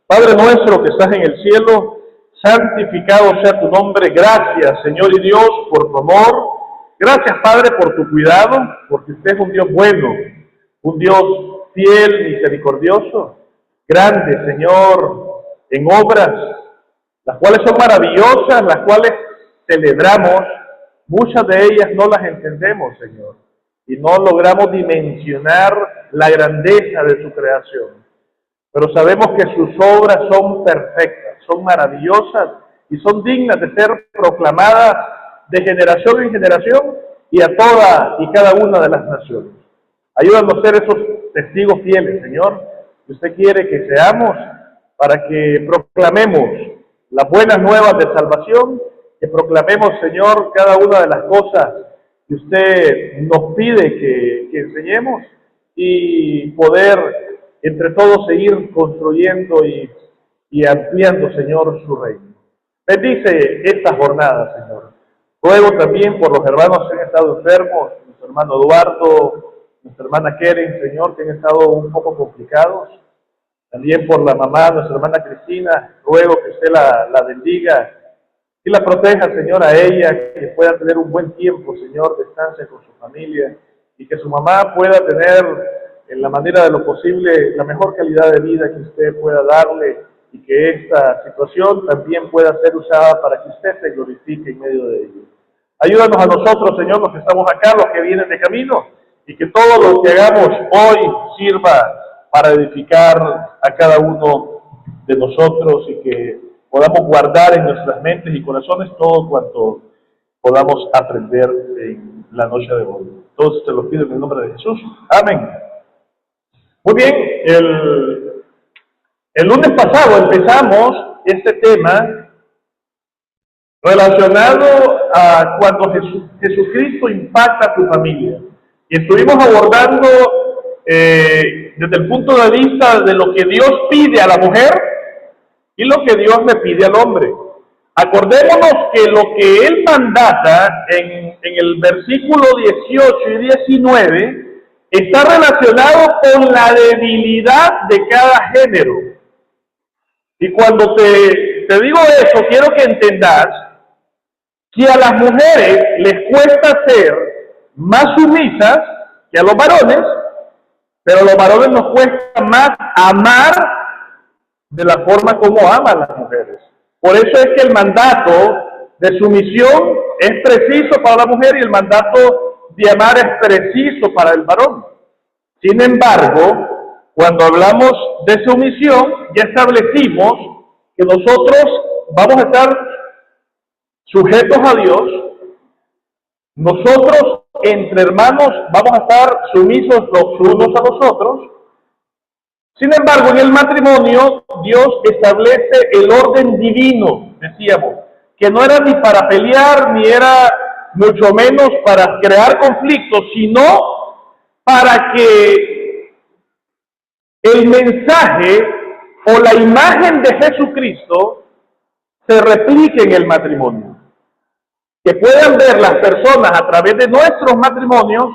Padre nuestro que estás en el cielo, santificado sea tu nombre. Gracias, Señor y Dios, por tu amor. Gracias, Padre, por tu cuidado, porque usted es un Dios bueno, un Dios fiel, misericordioso, grande, Señor, en obras, las cuales son maravillosas, las cuales celebramos. Muchas de ellas no las entendemos, Señor, y no logramos dimensionar la grandeza de su creación. Pero sabemos que sus obras son perfectas, son maravillosas y son dignas de ser proclamadas de generación en generación y a toda y cada una de las naciones. Ayúdanos a ser esos testigos fieles, Señor, que usted quiere que seamos para que proclamemos las buenas nuevas de salvación, que proclamemos, Señor, cada una de las cosas que usted nos pide que enseñemos y poder entre todos seguir construyendo y ampliando, Señor, su reino. Bendice esta jornada, Señor. Ruego también por los hermanos que han estado enfermos, nuestro hermano Eduardo, nuestra hermana Keren, Señor, que han estado un poco complicados. También por la mamá, nuestra hermana Cristina, ruego que usted la bendiga y la proteja, Señor, a ella, que pueda tener un buen tiempo, Señor, descanse con su familia y que su mamá pueda tener, en la manera de lo posible, la mejor calidad de vida que usted pueda darle y que esta situación también pueda ser usada para que usted se glorifique en medio de ello. Ayúdanos a nosotros, Señor, los que estamos acá, los que vienen de camino, y que todo lo que hagamos hoy sirva para edificar a cada uno de nosotros y que podamos guardar en nuestras mentes y corazones todo cuanto podamos aprender en la noche de hoy. Todos te lo pido en el nombre de Jesús. Amén. Muy bien, el lunes pasado empezamos este tema relacionado a cuando Jesucristo impacta a tu familia. Y estuvimos abordando desde el punto de vista de lo que Dios pide a la mujer y lo que Dios le pide al hombre. Acordémonos que lo que Él mandata en el versículo 18 y 19 está relacionado con la debilidad de cada género. Y cuando te digo eso, quiero que entendas que a las mujeres les cuesta ser más sumisas que a los varones, pero a los varones nos cuesta más amar de la forma como aman las mujeres. Por eso es que el mandato de sumisión es preciso para la mujer y el mandato de amar es preciso para el varón. Sin embargo, cuando hablamos de sumisión, ya establecimos que nosotros vamos a estar sujetos a Dios. Nosotros, entre hermanos, vamos a estar sumisos los unos a los otros. Sin embargo, en el matrimonio, Dios establece el orden divino, decíamos, que no era ni para pelear, ni era mucho menos para crear conflictos, sino para que el mensaje o la imagen de Jesucristo se replique en el matrimonio. Que puedan ver las personas a través de nuestros matrimonios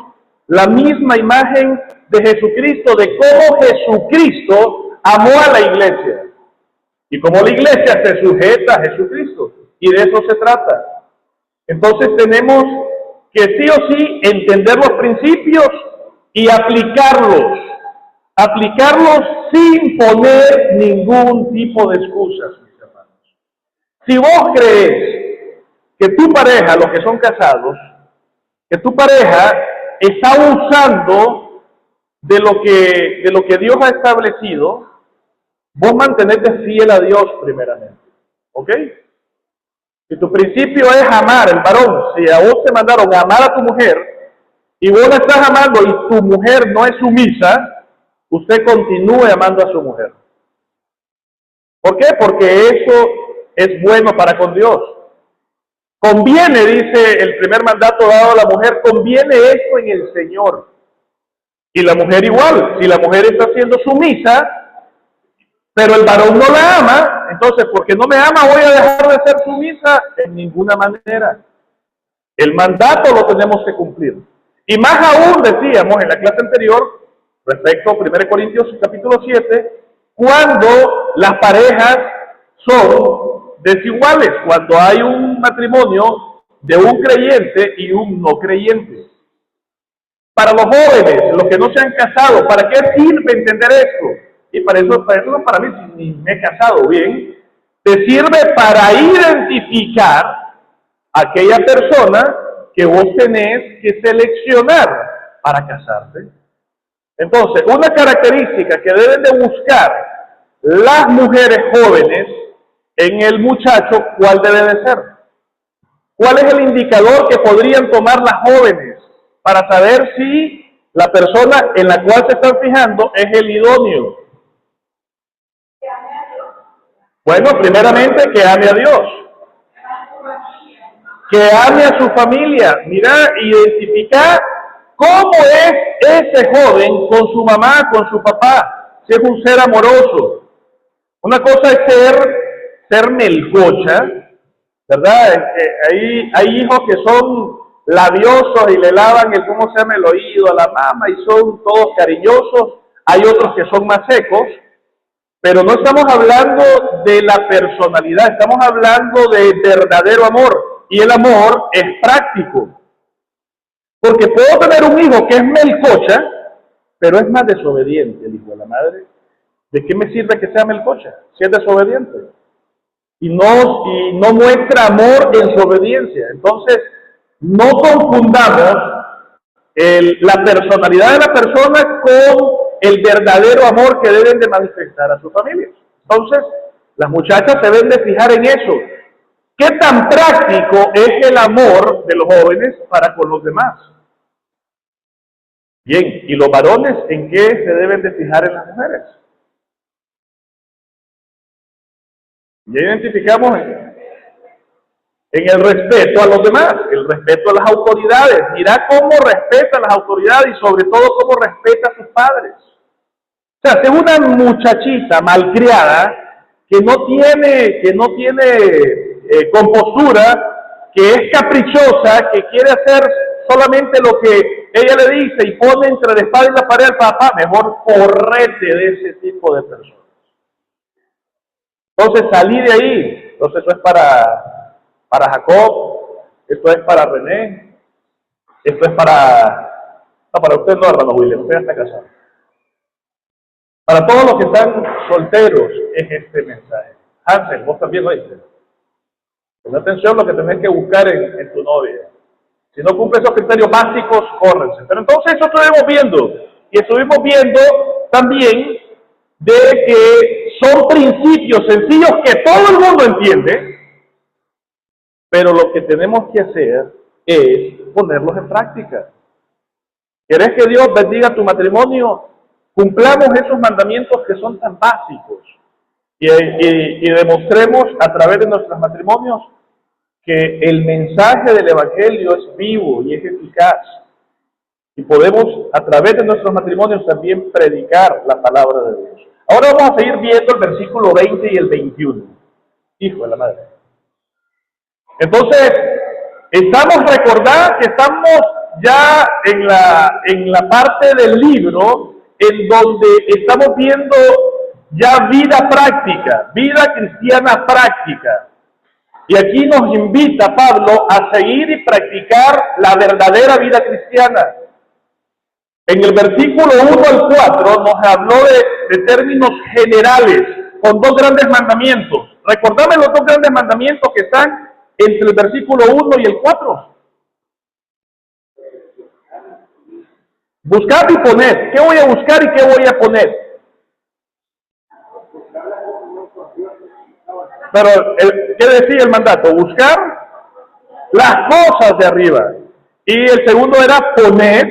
la misma imagen de Jesucristo, de cómo Jesucristo amó a la iglesia y cómo la iglesia se sujeta a Jesucristo, y de eso se trata. Entonces tenemos que sí o sí entender los principios y aplicarlos sin poner ningún tipo de excusas, mis hermanos. Si vos crees que tu pareja, los que son casados, que tu pareja está usando de lo que Dios ha establecido, vos mantenete fiel a Dios primeramente, ¿ok? Si tu principio es amar, el varón, si a vos te mandaron a amar a tu mujer y vos la estás amando y tu mujer no es sumisa, usted continúe amando a su mujer. ¿Por qué? Porque eso es bueno para con Dios. Conviene, dice el primer mandato dado a la mujer, conviene esto en el Señor. Y la mujer igual, si la mujer está siendo sumisa, pero el varón no la ama, entonces, porque no me ama, voy a dejar de ser sumisa en ninguna manera. El mandato lo tenemos que cumplir. Y más aún, decíamos en la clase anterior, respecto a 1 Corintios capítulo 7, cuando las parejas son desiguales cuando hay un matrimonio de un creyente y un no creyente. Para los jóvenes, los que no se han casado, ¿para qué sirve entender esto? Y para eso para mí, si ni me he casado bien, te sirve para identificar a aquella persona que vos tenés que seleccionar para casarte. Entonces, una característica que deben de buscar las mujeres jóvenes en el muchacho, ¿cuál debe de ser? ¿Cuál es el indicador que podrían tomar las jóvenes para saber si la persona en la cual se están fijando es el idóneo? Bueno, primeramente que ame a Dios, que ame a su familia. Mira, identificar cómo es ese joven con su mamá, con su papá, si es un ser amoroso. Una cosa es ser melcocha, ¿verdad? Hay hijos que son labiosos y le lavan el oído a la mamá y son todos cariñosos. Hay otros que son más secos, pero no estamos hablando de la personalidad, estamos hablando de verdadero amor. Y el amor es práctico. Porque puedo tener un hijo que es melcocha, pero es más desobediente, el hijo de la madre. ¿De qué me sirve que sea melcocha si es desobediente? Y no muestra amor en su obediencia. Entonces, no confundamos la personalidad de la persona con el verdadero amor que deben de manifestar a sus familias. Entonces, las muchachas se deben de fijar en eso. ¿Qué tan práctico es el amor de los jóvenes para con los demás? Bien, ¿y los varones en qué se deben de fijar en las mujeres? Ya identificamos en el respeto a los demás, el respeto a las autoridades. Mira cómo respeta a las autoridades y sobre todo cómo respeta a sus padres. O sea, si es una muchachita malcriada que no tiene compostura, que es caprichosa, que quiere hacer solamente lo que ella le dice y pone entre la espada y la pared al papá, mejor correte de ese tipo de personas. Entonces salí de ahí. Entonces eso es para Jacob, esto es para René, esto es para usted no, hermano William, usted ya está casado. Para todos los que están solteros es este mensaje. Hansel, vos también lo oíste. Pon atención lo que tenés que buscar en tu novia. Si no cumple esos criterios básicos, córrense. Pero entonces eso estuvimos viendo. Y estuvimos viendo también de que son principios sencillos que todo el mundo entiende, pero lo que tenemos que hacer es ponerlos en práctica. ¿Querés que Dios bendiga tu matrimonio? Cumplamos esos mandamientos que son tan básicos y demostremos a través de nuestros matrimonios que el mensaje del Evangelio es vivo y es eficaz. Y podemos a través de nuestros matrimonios también predicar la palabra de Dios. Ahora vamos a seguir viendo el versículo 20 y el 21. Hijo de la madre. Entonces, recordar que estamos ya en la parte del libro en donde estamos viendo ya vida práctica, vida cristiana práctica. Y aquí nos invita Pablo a seguir y practicar la verdadera vida cristiana. En el versículo 1 al 4 nos habló de términos generales, con dos grandes mandamientos. Recordame los dos grandes mandamientos que están entre el versículo 1 y el 4. Buscar y poner. ¿Qué voy a buscar y qué voy a poner? Pero, ¿qué decía el mandato? Buscar las cosas de arriba. Y el segundo era poner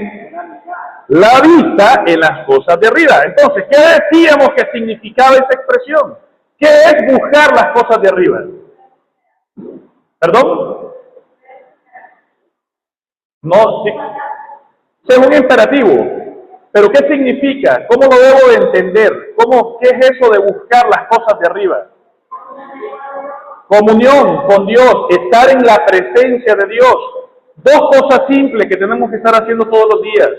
la vista en las cosas de arriba. Entonces, ¿qué decíamos que significaba esa expresión? ¿Qué es buscar las cosas de arriba? ¿Perdón? No, sí. Es un imperativo. ¿Pero qué significa? ¿Cómo lo debo de entender? ¿Qué es eso de buscar las cosas de arriba? Comunión con Dios, estar en la presencia de Dios. Dos cosas simples que tenemos que estar haciendo todos los días.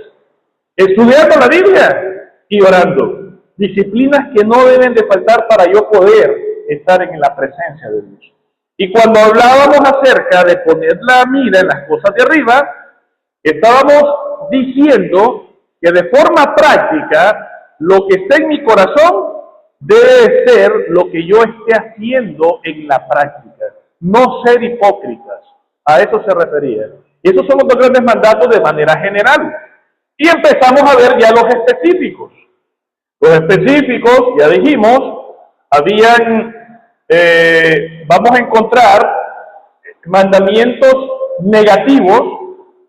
Estudiando la Biblia y orando. disciplinas que no deben de faltar para yo poder estar en la presencia de Dios. Y cuando hablábamos acerca de poner la mira en las cosas de arriba, estábamos diciendo que de forma práctica, lo que está en mi corazón debe ser lo que yo esté haciendo en la práctica. No ser hipócritas. A eso se refería. Y esos son los dos grandes mandatos de manera general. Y empezamos a ver ya los específicos. Los específicos, ya dijimos, vamos a encontrar mandamientos negativos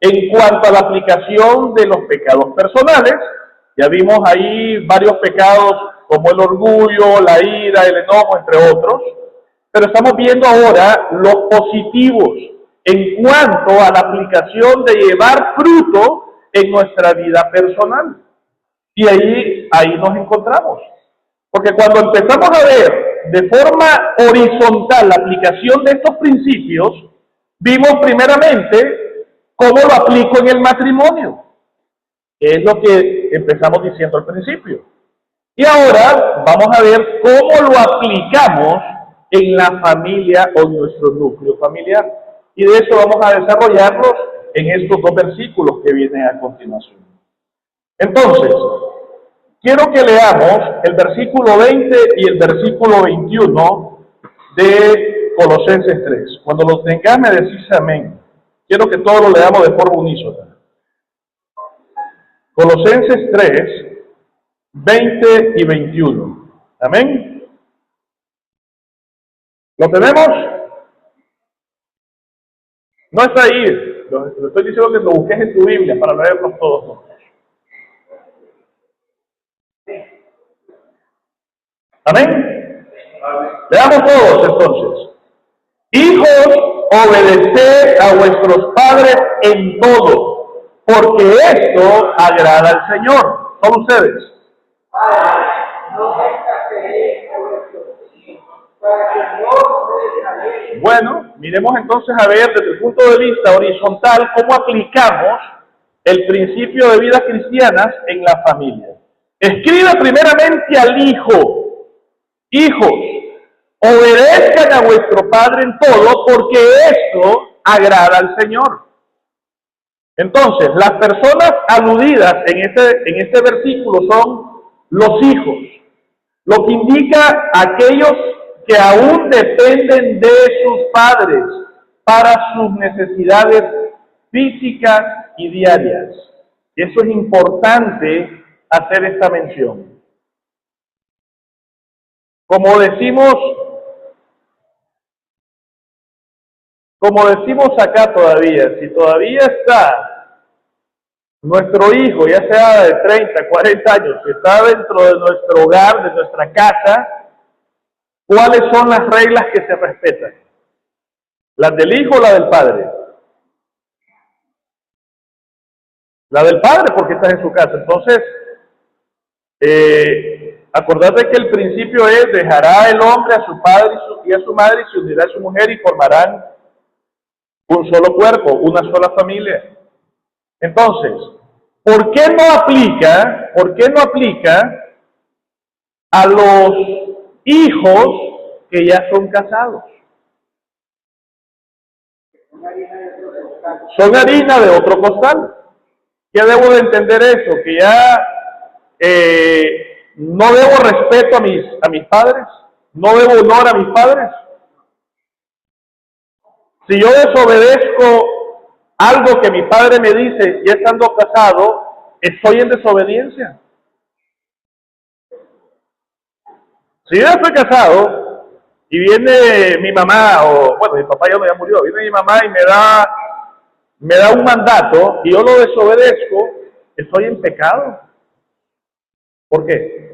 en cuanto a la aplicación de los pecados personales. Ya vimos ahí varios pecados como el orgullo, la ira, el enojo, entre otros. Pero estamos viendo ahora los positivos en cuanto a la aplicación de llevar fruto en nuestra vida personal. Y ahí nos encontramos. Porque cuando empezamos a ver de forma horizontal la aplicación de estos principios, vimos primeramente cómo lo aplico en el matrimonio, que es lo que empezamos diciendo al principio. Y ahora vamos a ver cómo lo aplicamos en la familia o en nuestro núcleo familiar. Y de eso vamos a desarrollarlos en estos dos versículos que vienen a continuación. Entonces, quiero que leamos el versículo 20 y el versículo 21 de Colosenses 3. Cuando lo tengas me decís amén. Quiero que todos lo leamos de forma unísona. Colosenses 3, 20 y 21. Amén. ¿Lo tenemos? No está ahí. Lo estoy diciendo que lo busques en tu Biblia para leerlos todos juntos. ¿Amén? Leamos todos entonces. Hijos, obedeced a vuestros padres en todo, porque esto agrada al Señor. Son ustedes. Bueno, miremos entonces a ver desde el punto de vista horizontal cómo aplicamos el principio de vidas cristianas en la familia. Escribe primeramente al hijo. Hijos, obedezcan a vuestro padre en todo, porque esto agrada al Señor. Entonces, las personas aludidas en este versículo son los hijos, lo que indica aquellos que aún dependen de sus padres para sus necesidades físicas y diarias. Eso es importante hacer esta mención. Como decimos acá todavía, si todavía está nuestro hijo, ya sea de 30, 40 años, que está dentro de nuestro hogar, de nuestra casa, ¿cuáles son las reglas que se respetan? ¿Las del hijo o la del padre? La del padre, porque estás en su casa. Entonces, acordate que el principio es: dejará el hombre a su padre y a su madre, y se unirá a su mujer, y formarán un solo cuerpo, una sola familia. Entonces, ¿por qué no aplica a los hijos que ya son casados? Son harina de otro costal. ¿Qué debo de entender eso? Que ya no debo respeto a mis padres, no debo honor a mis padres. Si yo desobedezco algo que mi padre me dice ya estando casado, estoy en desobediencia. Si yo estoy casado y viene mi mamá, o bueno, mi papá ya murió, viene mi mamá y me da un mandato y yo lo desobedezco, estoy en pecado. ¿Por qué?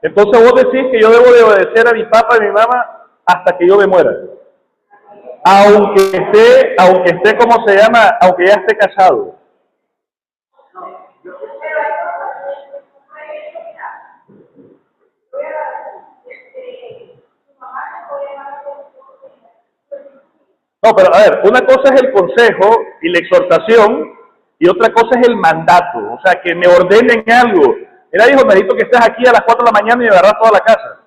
Entonces vos decís que yo debo de obedecer a mi papá y a mi mamá hasta que yo me muera. Aunque esté, ¿cómo se llama? Aunque ya esté casado. No, pero a ver, una cosa es el consejo y la exhortación, y otra cosa es el mandato, o sea, que me ordenen algo. Mira, hijo, necesito que estés aquí a las 4 de la mañana y me agarras toda la casa.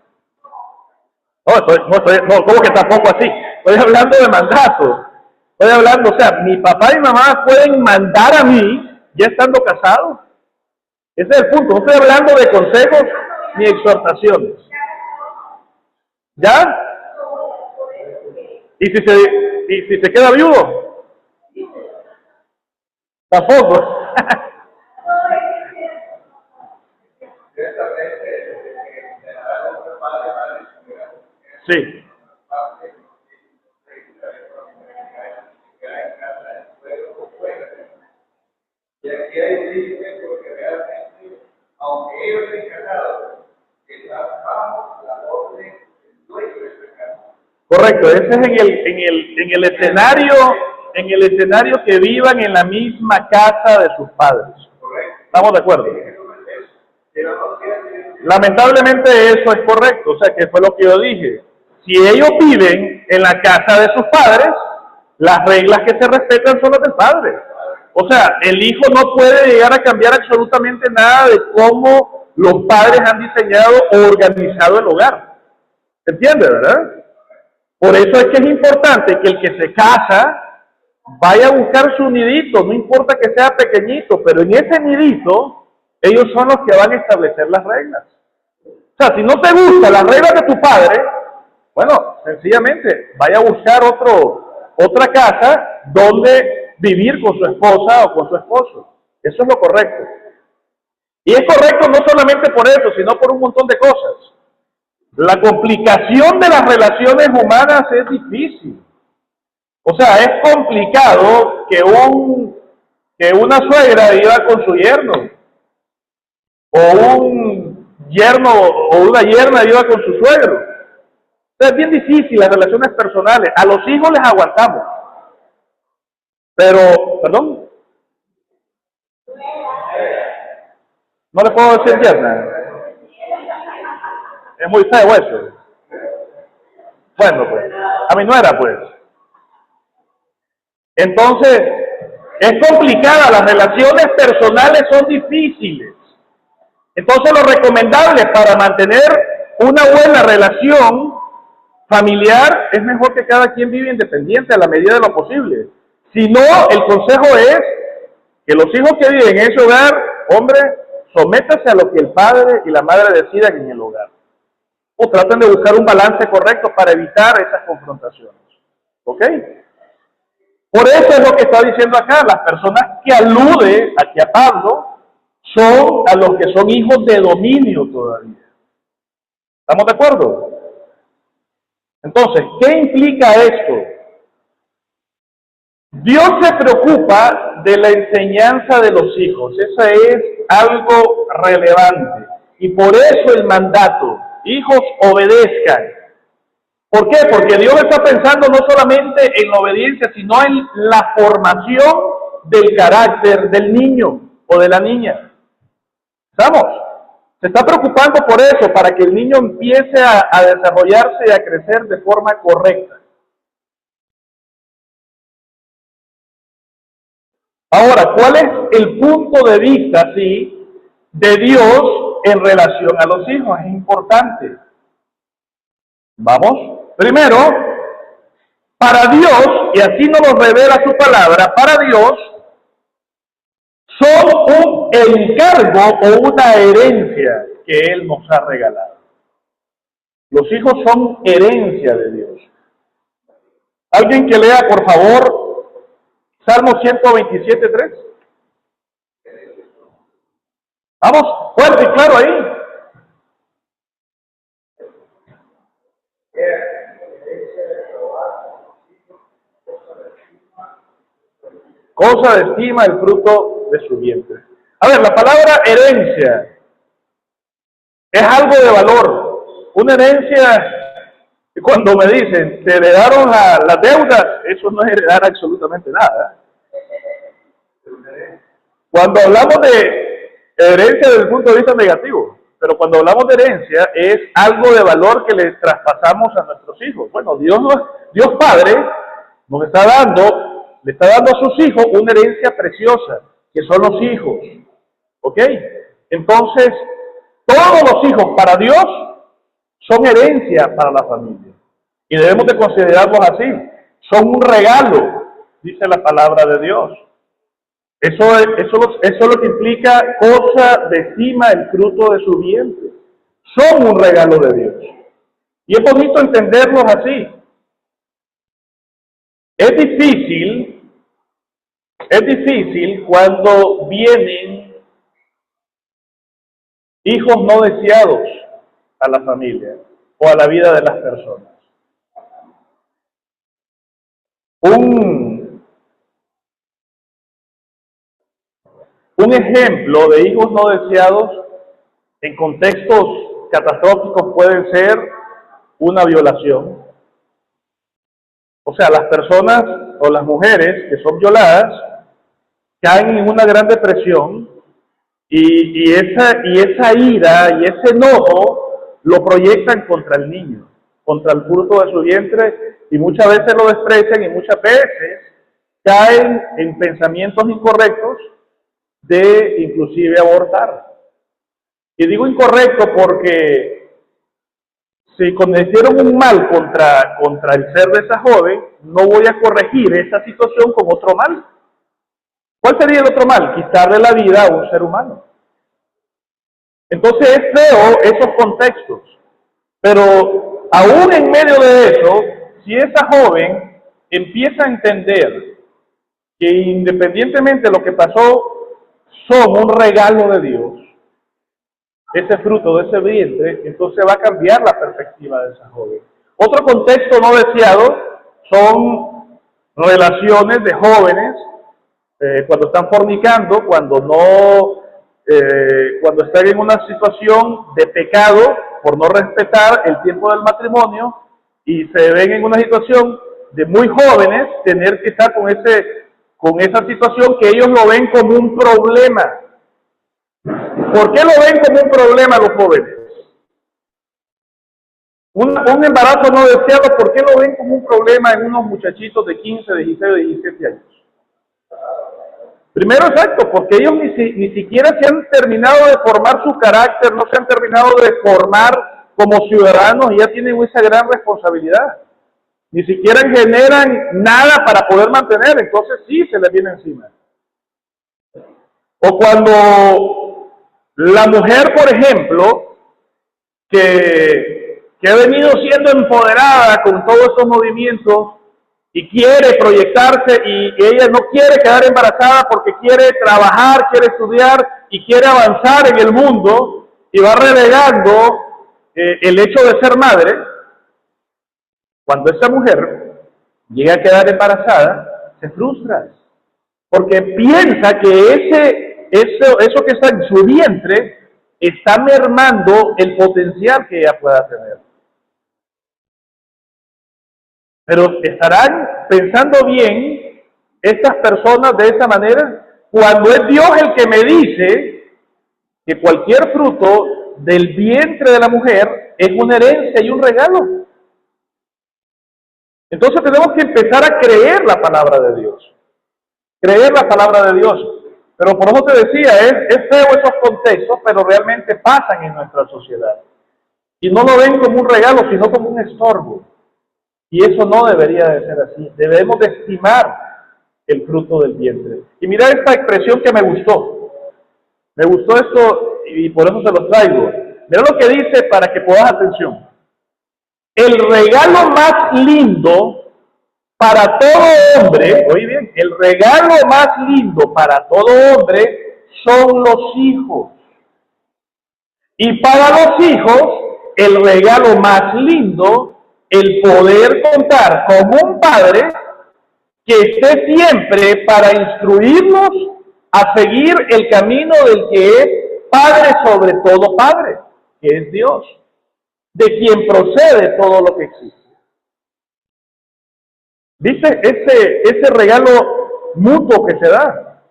No, ¿cómo que tampoco así? Estoy hablando de mandato. Estoy hablando, o sea, mi papá y mamá pueden mandar a mí ya estando casados. Ese es el punto. No estoy hablando de consejos ni exhortaciones. ¿Ya? ¿Y si se queda viudo? Tampoco. Sí. Y aquí hay límites porque realmente, aunque ellos estén casados, están bajo la orden del dueño de esa casa. Correcto, ese es en el escenario que vivan en la misma casa de sus padres. Correcto. ¿Estamos de acuerdo? Lamentablemente eso es correcto, o sea que fue lo que yo dije. Si ellos viven en la casa de sus padres, las reglas que se respetan son las del padre. O sea, el hijo no puede llegar a cambiar absolutamente nada de cómo los padres han diseñado o organizado el hogar. ¿Se entiende, verdad? Por eso es que es importante que el que se casa vaya a buscar su nidito, no importa que sea pequeñito, pero en ese nidito ellos son los que van a establecer las reglas. O sea, si no te gustan las reglas de tu padre, bueno, sencillamente vaya a buscar otra casa donde vivir con su esposa o con su esposo. Eso es lo correcto. Y es correcto no solamente por eso, sino por un montón de cosas. La complicación de las relaciones humanas es difícil. O sea, es complicado que una suegra viva con su yerno, o un yerno o una yerna viva con su suegro. O sea, es bien difícil las relaciones personales. A los hijos les aguantamos. Pero, perdón, no le puedo decir yerna. Es muy feo eso. Bueno, pues, a mi nuera, pues. Entonces, es complicada, las relaciones personales son difíciles. Entonces, lo recomendable para mantener una buena relación familiar es mejor que cada quien viva independiente a la medida de lo posible. Si no, el consejo es que los hijos que viven en ese hogar, hombre, sométase a lo que el padre y la madre decidan en el hogar. O traten de buscar un balance correcto para evitar esas confrontaciones. ¿Ok? Por eso es lo que está diciendo acá. Las personas que alude aquí a Pablo son a los que son hijos de dominio todavía. ¿Estamos de acuerdo? Entonces, ¿qué implica esto? Dios se preocupa de la enseñanza de los hijos. Eso es algo relevante. Y por eso el mandato. Hijos, obedezcan. ¿Por qué? Porque Dios está pensando no solamente en la obediencia, sino en la formación del carácter del niño o de la niña. ¿Estamos? Se está preocupando por eso, para que el niño empiece a desarrollarse y a crecer de forma correcta. Ahora, ¿cuál es el punto de vista, sí, de Dios en relación a los hijos? Es importante. Vamos. Primero, para Dios, y así nos lo revela su palabra, para Dios son un encargo o una herencia que Él nos ha regalado. Los hijos son herencia de Dios. Alguien que lea, por favor, Salmo 127:3. Vamos, fuerte y claro ahí. Cosa de estima el fruto de su vientre. A ver, la palabra herencia es algo de valor. Una herencia, cuando me dicen, te heredaron las deudas, eso no es heredar absolutamente nada. Cuando hablamos de herencia desde el punto de vista negativo, pero cuando hablamos de herencia es algo de valor que le traspasamos a nuestros hijos. Bueno, Dios Padre nos está dando, le está dando a sus hijos una herencia preciosa, que son los hijos. ¿Ok? Entonces, todos los hijos para Dios son herencia para la familia. Y debemos de considerarlos así. Son un regalo, dice la palabra de Dios. Eso es lo que implica cosa de estima el fruto de su vientre. Son un regalo de Dios. Y es bonito entenderlos así. Es difícil cuando vienen hijos no deseados a la familia o a la vida de las personas. Un ejemplo de hijos no deseados en contextos catastróficos puede ser una violación. O sea, las personas o las mujeres que son violadas caen en una gran depresión y esa ira y ese enojo lo proyectan contra el niño, contra el fruto de su vientre, y muchas veces lo desprecian y muchas veces caen en pensamientos incorrectos de inclusive abortar. Y digo incorrecto porque si cometieron un mal contra el ser de esa joven, no voy a corregir esa situación con otro mal. ¿Cuál sería el otro mal? Quitarle la vida a un ser humano. Entonces es feo esos contextos, pero aún en medio de eso, si esa joven empieza a entender que independientemente de lo que pasó, son un regalo de Dios, ese fruto de ese vientre, entonces va a cambiar la perspectiva de esa joven. Otro contexto no deseado son relaciones de jóvenes cuando están fornicando, cuando están en una situación de pecado por no respetar el tiempo del matrimonio y se ven en una situación de muy jóvenes tener que estar con esa situación que ellos lo ven como un problema. ¿Por qué lo ven como un problema los jóvenes? Un embarazo no deseado, ¿por qué lo ven como un problema en unos muchachitos de 15, 16, 17 años? Primero, exacto, porque ellos ni siquiera se han terminado de formar su carácter, no se han terminado de formar como ciudadanos y ya tienen esa gran responsabilidad. Ni siquiera generan nada para poder mantener, entonces sí se les viene encima. O cuando la mujer, por ejemplo, que ha venido siendo empoderada con todos estos movimientos y quiere proyectarse y ella no quiere quedar embarazada porque quiere trabajar, quiere estudiar y quiere avanzar en el mundo y va relegando el hecho de ser madre, cuando esa mujer llega a quedar embarazada, se frustra porque piensa que eso que está en su vientre está mermando el potencial que ella pueda tener. Pero estarán pensando bien estas personas de esa manera cuando es Dios el que me dice que cualquier fruto del vientre de la mujer es una herencia y un regalo. Entonces tenemos que empezar a creer la palabra de Dios. Creer la palabra de Dios. Pero por eso te decía, es feo esos contextos, pero realmente pasan en nuestra sociedad. Y no lo ven como un regalo, sino como un estorbo. Y eso no debería de ser así. Debemos de estimar el fruto del vientre. Y mira esta expresión que me gustó. Me gustó esto y por eso se los traigo. Mira lo que dice para que pongas atención. El regalo más lindo para todo hombre, oye bien, el regalo más lindo para todo hombre son los hijos. Y para los hijos, el regalo más lindo, el poder contar con un padre que esté siempre para instruirnos a seguir el camino del que es Padre sobre todo Padre, que es Dios, de quien procede todo lo que existe. ¿Viste ese regalo mutuo que se da?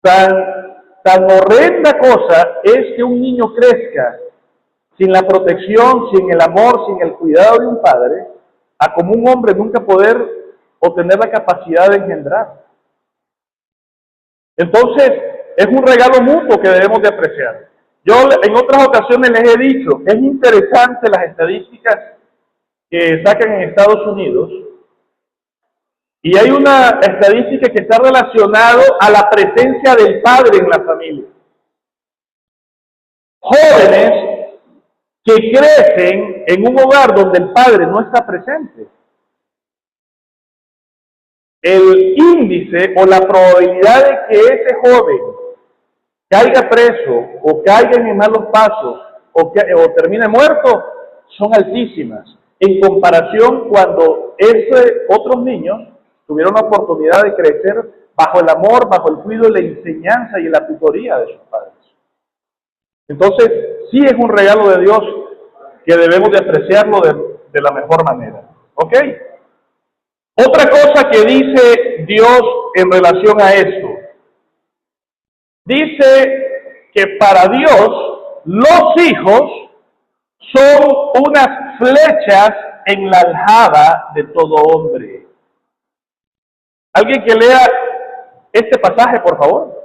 Tan horrenda cosa es que un niño crezca sin la protección, sin el amor, sin el cuidado de un padre, a como un hombre nunca poder obtener la capacidad de engendrar. Entonces, es un regalo mutuo que debemos de apreciar. Yo en otras ocasiones les he dicho, es interesante las estadísticas que sacan en Estados Unidos, y hay una estadística que está relacionada a la presencia del padre en la familia. Jóvenes que crecen en un hogar donde el padre no está presente, el índice o la probabilidad de que ese joven caiga preso o caiga en malos pasos o termine muerto son altísimas en comparación cuando otros niños tuvieron la oportunidad de crecer bajo el amor, bajo el cuidado, la enseñanza y la tutoría de sus padres. Entonces, sí es un regalo de Dios que debemos de apreciarlo de la mejor manera. ¿Ok? Otra cosa que dice Dios en relación a esto. Dice que para Dios los hijos son unas flechas en la aljaba de todo hombre. ¿Alguien que lea este pasaje, por favor?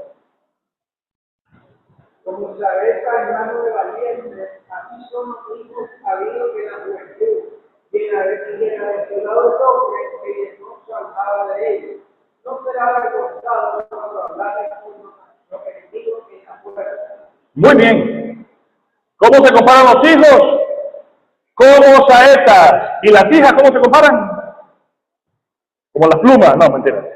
Como saeta en mano de valientes, así son los hijos sabidos de la juventud, llena de ciudad de hombres que no se alejaba de ellos. No será avergonzado cuando hablarle con los enemigos en la puerta. Muy bien. ¿Cómo se comparan los hijos? Como saetas. ¿Y las hijas cómo se comparan? Como las plumas. No, mentira.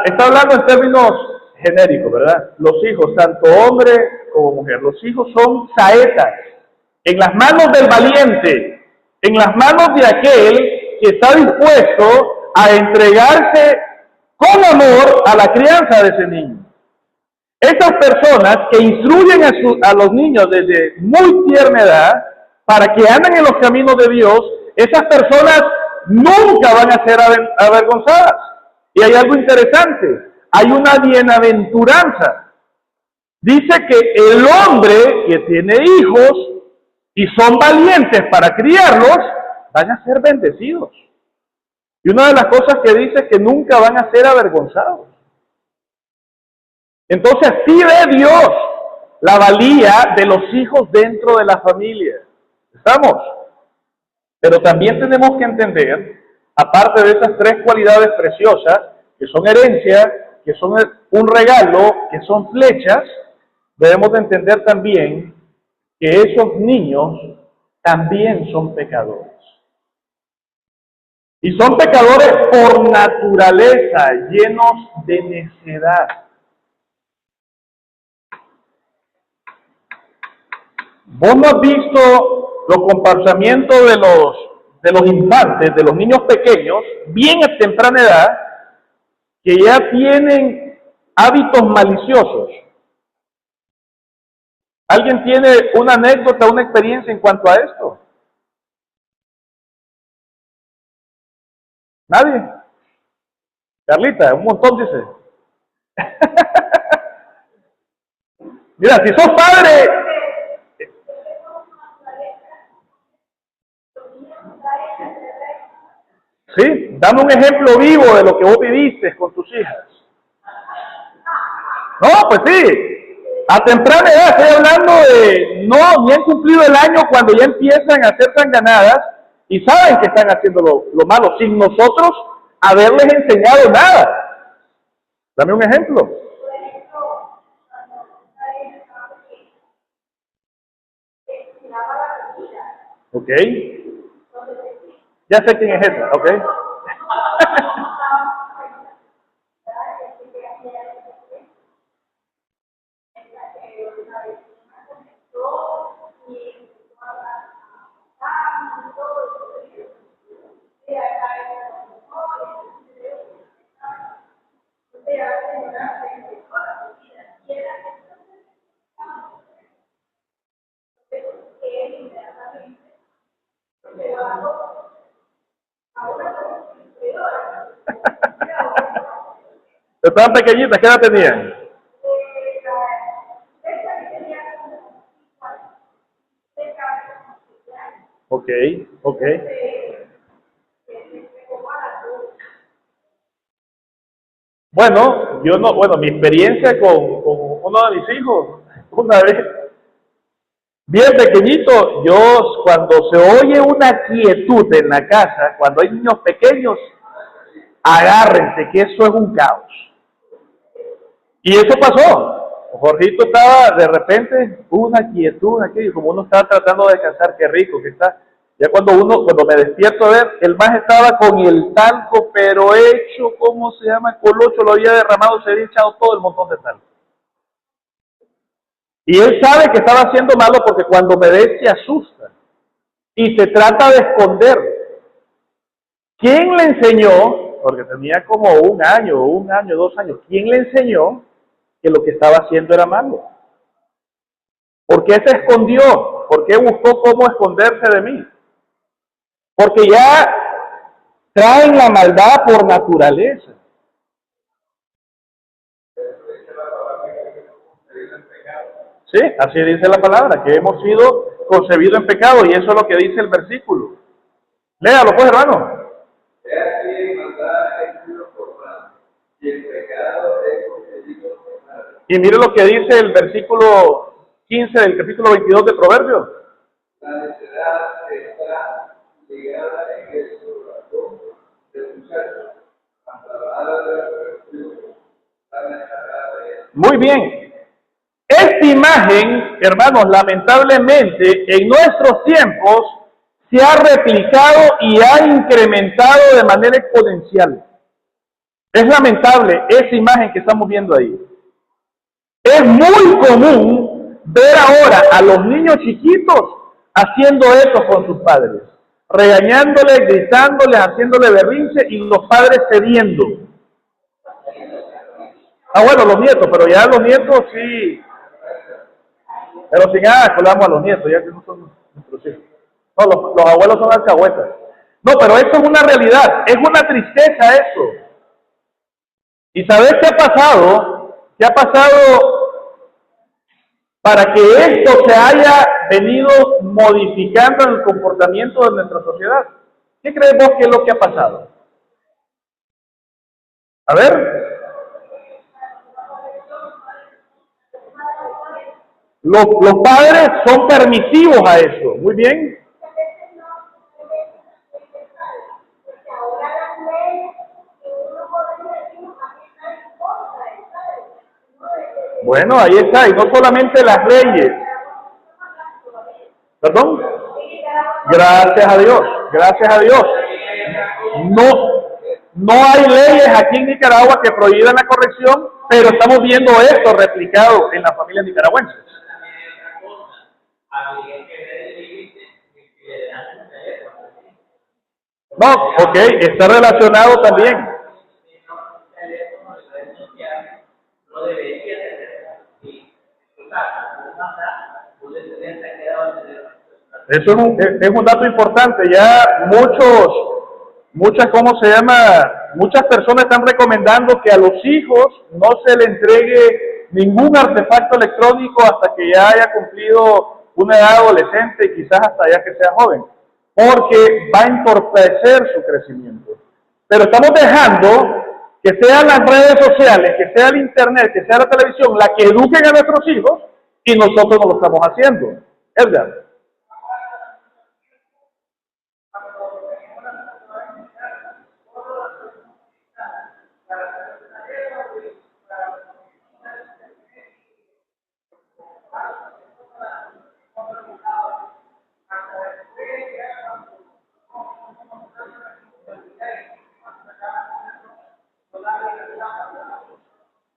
Está hablando en términos genéricos, ¿verdad? Los hijos, tanto hombre como mujer, los hijos son saetas en las manos del valiente, en las manos de aquel que está dispuesto a entregarse con amor a la crianza de ese niño. Esas personas que instruyen a los niños desde muy tierna edad para que anden en los caminos de Dios, esas personas nunca van a ser avergonzadas. Y hay algo interesante, hay una bienaventuranza. Dice que el hombre que tiene hijos y son valientes para criarlos, van a ser bendecidos. Y una de las cosas que dice es que nunca van a ser avergonzados. Entonces sí ve Dios la valía de los hijos dentro de la familia. ¿Estamos? Pero también tenemos que entender, aparte de esas tres cualidades preciosas, que son herencia, que son un regalo, que son flechas, debemos de entender también que esos niños también son pecadores. Y son pecadores por naturaleza, llenos de necedad. ¿Vos no has visto los comportamientos de los infantes, de los niños pequeños, bien a temprana edad, que ya tienen hábitos maliciosos? ¿Alguien tiene una anécdota, una experiencia en cuanto a esto? ¿Nadie? Carlita, un montón dice. Mira, si sos padre, sí, dame un ejemplo vivo de lo que vos viviste con tus hijas. No, pues sí. A temprana edad estoy hablando de no bien cumplido el año cuando ya empiezan a ser sanganadas y saben que están haciendo lo malo sin nosotros haberles enseñado nada. Dame un ejemplo. Ok. Ya sé quién es esa, ok. Estaban pequeñitas, ¿qué edad tenían? Ok, ok. Bueno, yo no, bueno, mi experiencia con uno de mis hijos, una vez, bien pequeñito, yo cuando se oye una quietud en la casa, cuando hay niños pequeños, agárrense, que eso es un caos. Y eso pasó. Jorgito estaba, de repente, una quietud aquí, como uno estaba tratando de descansar, qué rico que está. Ya cuando me despierto a ver, el más estaba con el talco, pero hecho, ¿cómo se llama? Colocho, lo había derramado, se había echado todo el montón de talco. Y él sabe que estaba haciendo malo porque cuando me ve se asusta. Y se trata de esconder. ¿Quién le enseñó? Porque tenía como un año, 2 años. ¿Quién le enseñó que lo que estaba haciendo era malo? ¿Por qué se escondió? ¿Por qué buscó cómo esconderse de mí? Porque ya traen la maldad por naturaleza. Sí, así dice la palabra, que hemos sido concebidos en pecado, y eso es lo que dice el versículo. Léalo pues, hermano. Y mire lo que dice el versículo 15 del capítulo 22 de Proverbios. La necedad está ligada en el corazón del muchacho, muy bien. Esta imagen, hermanos, lamentablemente en nuestros tiempos se ha replicado y ha incrementado de manera exponencial. Es lamentable esa imagen que estamos viendo ahí. Es muy común ver ahora a los niños chiquitos haciendo eso con sus padres, regañándoles, gritándoles, haciéndole berrinche y los padres cediendo. Ah, bueno, los nietos, pero ya los nietos sí. Pero sin nada, colamos a los nietos, ya que no son nuestros hijos. No, los abuelos son alcahuetas. No, pero eso es una realidad, es una tristeza eso. ¿Y sabes qué ha pasado? ¿Qué ha pasado para que esto se haya venido modificando en el comportamiento de nuestra sociedad? ¿Qué crees vos que es lo que ha pasado? A ver. Los padres son permisivos a eso. Muy bien. Bueno, ahí está. Y no solamente las leyes. ¿Perdón? Gracias a Dios. Gracias a Dios. No hay leyes aquí en Nicaragua que prohíban la corrección, pero estamos viendo esto replicado en las familias nicaragüenses. No, ok, está relacionado también. Eso es un dato importante. Ya muchas personas están recomendando que a los hijos no se le entregue ningún artefacto electrónico hasta que ya haya cumplido una edad adolescente y quizás hasta ya que sea joven, porque va a entorpecer su crecimiento. Pero estamos dejando que sean las redes sociales, que sea el internet, que sea la televisión, la que eduquen a nuestros hijos, y nosotros no lo estamos haciendo. Edgar.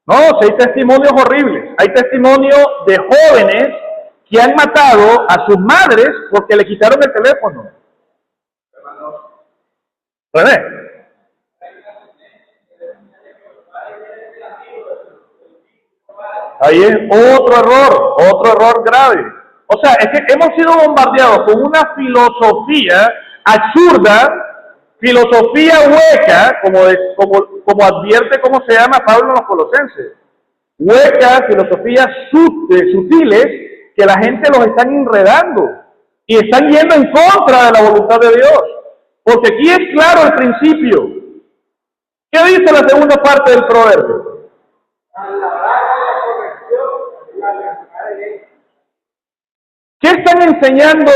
No, si hay testimonios horribles. Hay testimonios de jóvenes que han matado a sus madres porque le quitaron el teléfono. René. Ahí es otro error grave. O sea, es que hemos sido bombardeados con una filosofía absurda, filosofía hueca, como advierte cómo se llama Pablo en los Colosenses. Huecas, filosofías sutiles, que la gente los están enredando y están yendo en contra de la voluntad de Dios. Porque aquí es claro el principio. ¿Qué dice la segunda parte del proverbio? ¿Qué están enseñando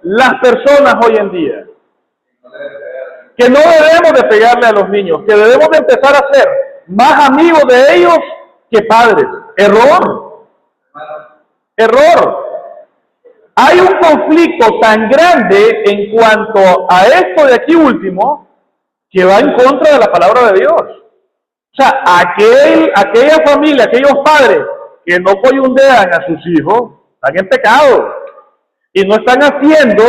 las personas hoy en día? Que no debemos de pegarle a los niños, que debemos de empezar a ser más amigos de ellos que padres. Error. Error. Hay un conflicto tan grande en cuanto a esto de aquí último que va en contra de la palabra de Dios. O sea, aquella familia, aquellos padres que no coyundean a sus hijos, están en pecado. Y no están haciendo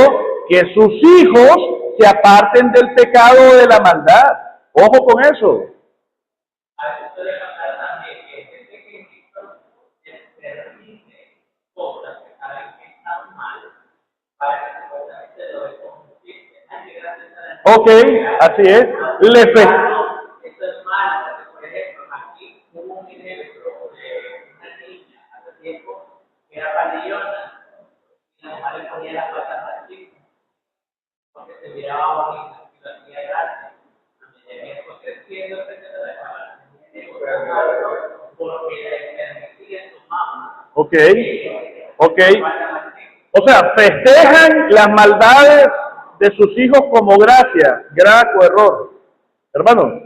que sus hijos se aparten del pecado de la maldad. Ojo con eso. Ok, así es. Ok, ok. O sea, festejan las maldades de sus hijos como gracia, graco error. Hermano.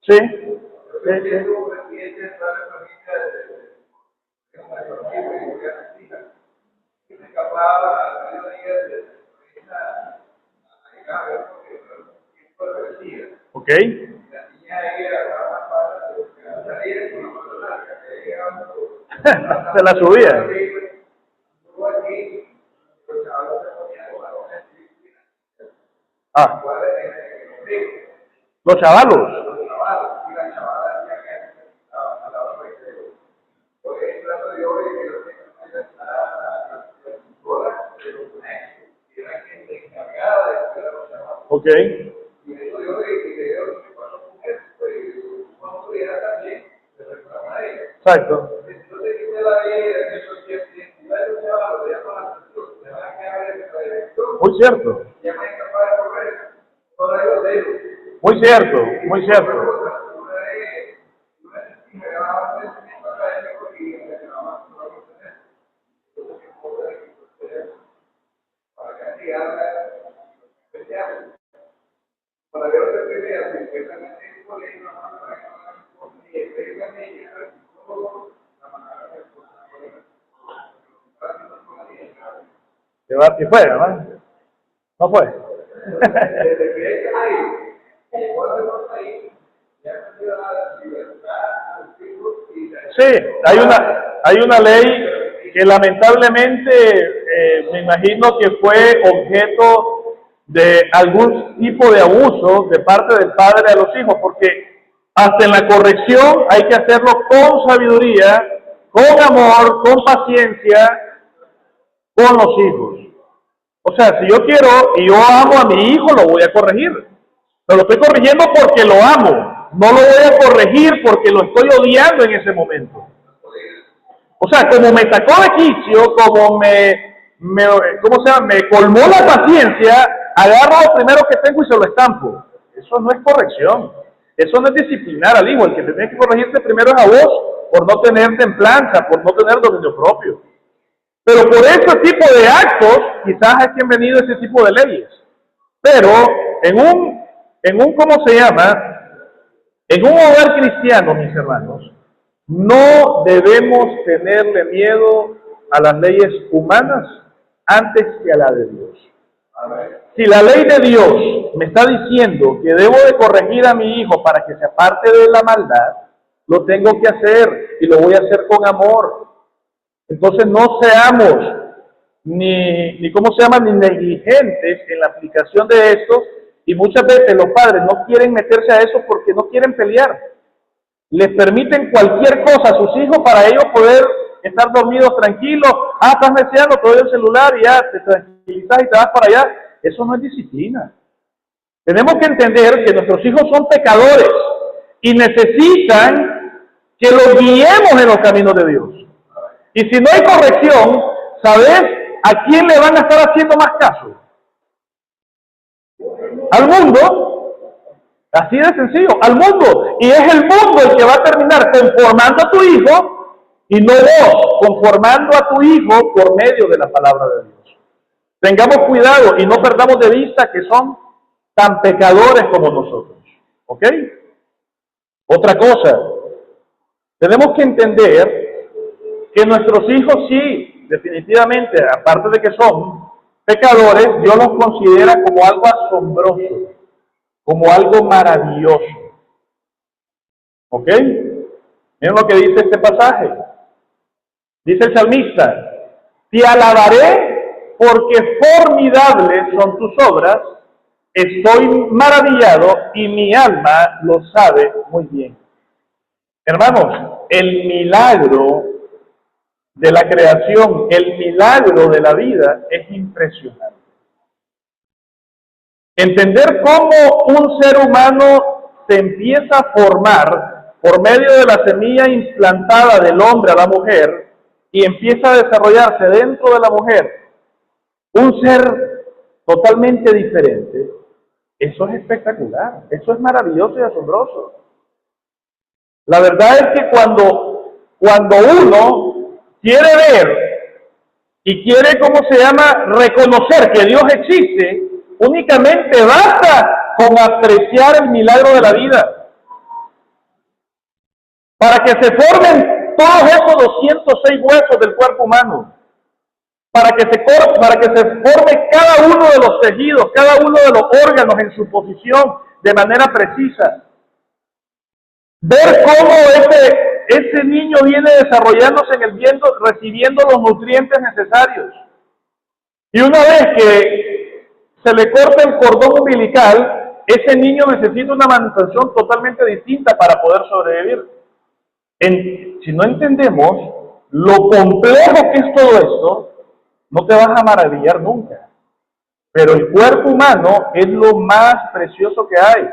Sí, sí, sí. Ok. Se la subía. Ah. Los chavalos. Ok. Exacto. Muy cierto. Muy cierto, muy cierto. Y fue, ¿verdad? No fue. Sí, hay una ley que lamentablemente me imagino que fue objeto de algún tipo de abuso de parte del padre a los hijos, porque hasta en la corrección hay que hacerlo con sabiduría, con amor, con paciencia, con los hijos. O sea, si yo quiero y yo amo a mi hijo, lo voy a corregir. Pero lo estoy corrigiendo porque lo amo. No lo voy a corregir porque lo estoy odiando en ese momento. O sea, como me sacó de quicio, como me colmó la paciencia, agarro lo primero que tengo y se lo estampo. Eso no es corrección. Eso no es disciplinar al hijo. El que te tiene que corregirte primero es a vos por no tener templanza, por no tener dominio propio. Pero por ese tipo de actos, quizás es que han venido ese tipo de leyes. Pero en un ¿cómo se llama? En un hogar cristiano, mis hermanos, no debemos tenerle miedo a las leyes humanas antes que a la de Dios. Si la ley de Dios me está diciendo que debo de corregir a mi hijo para que se aparte de la maldad, lo tengo que hacer y lo voy a hacer con amor. Entonces no seamos ni negligentes en la aplicación de esto, y muchas veces los padres no quieren meterse a eso porque no quieren pelear. Les permiten cualquier cosa a sus hijos para ellos poder estar dormidos tranquilos. Estás deseando, te doy el celular y ya te tranquilizas y te vas para allá. Eso no es disciplina. Tenemos que entender que nuestros hijos son pecadores y necesitan que los guiemos en los caminos de Dios. Y si no hay corrección, ¿sabes a quién le van a estar haciendo más caso? Al mundo. Así de sencillo, al mundo. Y es el mundo el que va a terminar conformando a tu hijo y no vos conformando a tu hijo por medio de la palabra de Dios. Tengamos cuidado y no perdamos de vista que son tan pecadores como nosotros. ¿Ok? Otra cosa, tenemos que entender que nuestros hijos sí, definitivamente, aparte de que son pecadores, Dios los considera como algo asombroso, como algo maravilloso. ¿Ok? Miren lo que dice este pasaje. Dice el salmista, te alabaré porque formidables son tus obras, estoy maravillado y mi alma lo sabe muy bien. Hermanos, el milagro de la creación, el milagro de la vida es impresionante. Entender cómo un ser humano se empieza a formar por medio de la semilla implantada del hombre a la mujer y empieza a desarrollarse dentro de la mujer un ser totalmente diferente, eso es espectacular, eso es maravilloso y asombroso. La verdad es que cuando uno quiere ver y quiere, reconocer que Dios existe, únicamente basta con apreciar el milagro de la vida. Para que se formen todos esos 206 huesos del cuerpo humano. Para que se forme cada uno de los tejidos, cada uno de los órganos en su posición de manera precisa. Ver cómo ese niño viene desarrollándose en el viento, recibiendo los nutrientes necesarios. Y una vez que se le corta el cordón umbilical, ese niño necesita una manutención totalmente distinta para poder sobrevivir. Si no entendemos lo complejo que es todo esto, no te vas a maravillar nunca. Pero el cuerpo humano es lo más precioso que hay.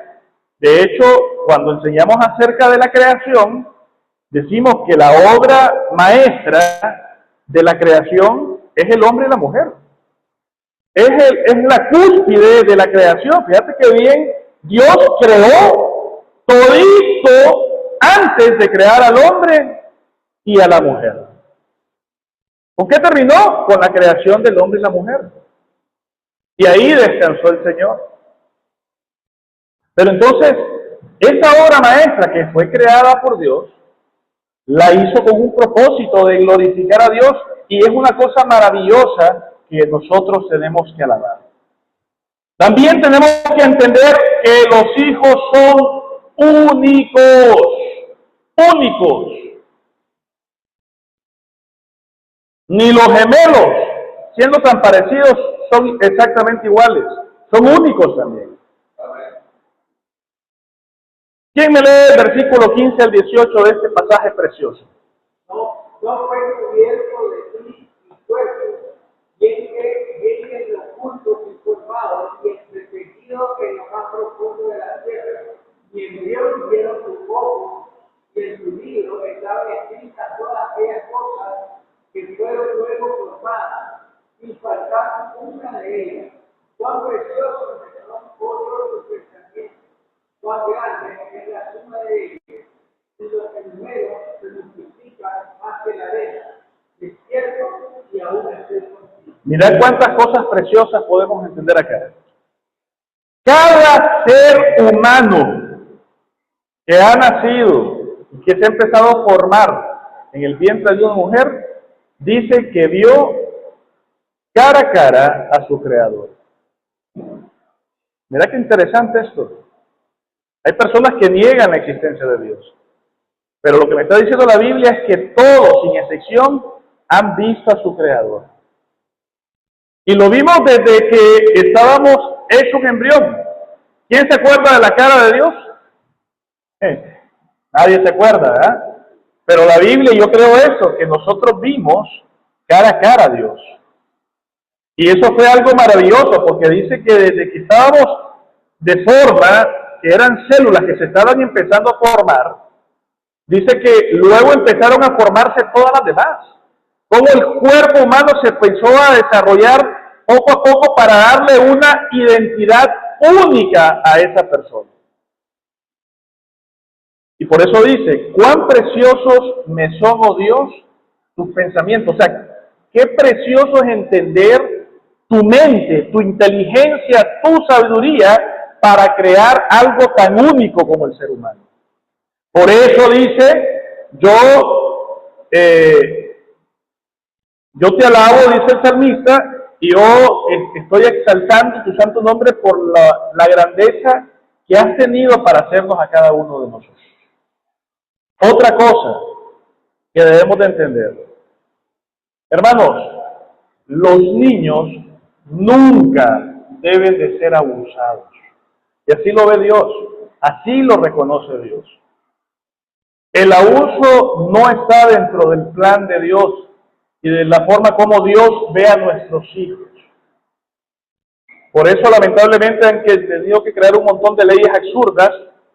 De hecho, cuando enseñamos acerca de la creación, decimos que la obra maestra de la creación es el hombre y la mujer. Es la cúspide de la creación. Fíjate que bien, Dios creó todito antes de crear al hombre y a la mujer. ¿Con qué terminó? Con la creación del hombre y la mujer. Y ahí descansó el Señor. Pero entonces, esa obra maestra que fue creada por Dios, la hizo con un propósito de glorificar a Dios y es una cosa maravillosa que nosotros tenemos que alabar. También tenemos que entender que los hijos son únicos. Ni los gemelos, siendo tan parecidos, son exactamente iguales. Son únicos también. ¿Quién me lee el versículo 15 al 18 de este pasaje precioso? No fue cubierto de ti y cuerpo, y en el oculto y formado, y entretenido en lo más profundo de la tierra, y en Dios vieron tus ojos, y en tu libro estaban escritas todas aquellas cosas que fueron luego formadas, y faltaba una de ellas. Cuán precioso son otros tus pensamientos, cuán grande es la suma de ellos, y los primeros se multiplican más que la arena, despierto y aún estoy contigo. Mirad cuántas cosas preciosas podemos entender acá. Cada ser humano que ha nacido y que se ha empezado a formar en el vientre de una mujer, dice que vio cara a cara a su creador. Mira qué interesante esto. Hay personas que niegan la existencia de Dios. Pero lo que me está diciendo la Biblia es que todos, sin excepción, han visto a su creador. Y lo vimos desde que estábamos hechos en embrión. ¿Quién se acuerda de la cara de Dios? Nadie se acuerda, ¿verdad? Pero la Biblia, yo creo eso, que nosotros vimos cara a cara a Dios. Y eso fue algo maravilloso, porque dice que desde que estábamos de forma que eran células que se estaban empezando a formar, dice que luego empezaron a formarse todas las demás. Cómo el cuerpo humano se empezó a desarrollar poco a poco para darle una identidad única a esa persona. Y por eso dice, cuán preciosos me son, oh Dios, tus pensamientos. O sea, qué precioso es entender tu mente, tu inteligencia, tu sabiduría para crear algo tan único como el ser humano. Por eso dice, yo te alabo, dice el salmista, y yo estoy exaltando tu santo nombre por la grandeza que has tenido para hacernos a cada uno de nosotros. Otra cosa que debemos de entender, hermanos, los niños nunca deben de ser abusados. Y así lo ve Dios, así lo reconoce Dios. El abuso no está dentro del plan de Dios y de la forma como Dios ve a nuestros hijos. Por eso, lamentablemente, han tenido que crear un montón de leyes absurdas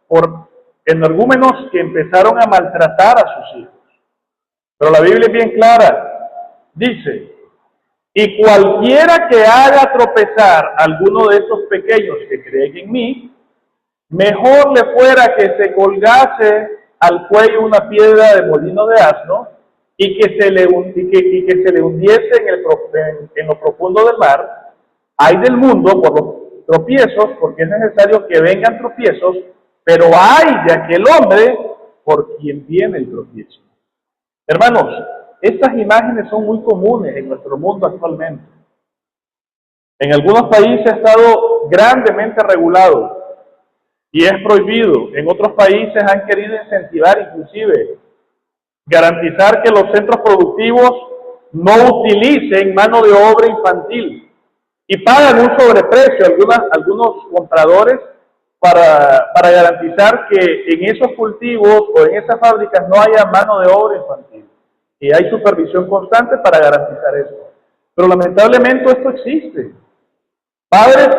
por energúmenos que empezaron a maltratar a sus hijos. Pero la Biblia es bien clara. Dice, y cualquiera que haga tropezar a alguno de estos pequeños que creen en mí, mejor le fuera que se colgase al cuello una piedra de molino de asno y que se le hundiese en lo profundo del mar. Hay del mundo por los tropiezos, porque es necesario que vengan tropiezos, pero hay de aquel hombre por quien viene el tropiezo. Hermanos, estas imágenes son muy comunes en nuestro mundo actualmente. En algunos países ha estado grandemente regulado y es prohibido. En otros países han querido incentivar, inclusive, garantizar que los centros productivos no utilicen mano de obra infantil y pagan un sobreprecio algunos compradores para garantizar que en esos cultivos o en esas fábricas no haya mano de obra infantil. Y hay supervisión constante para garantizar esto. Pero lamentablemente esto existe. Padres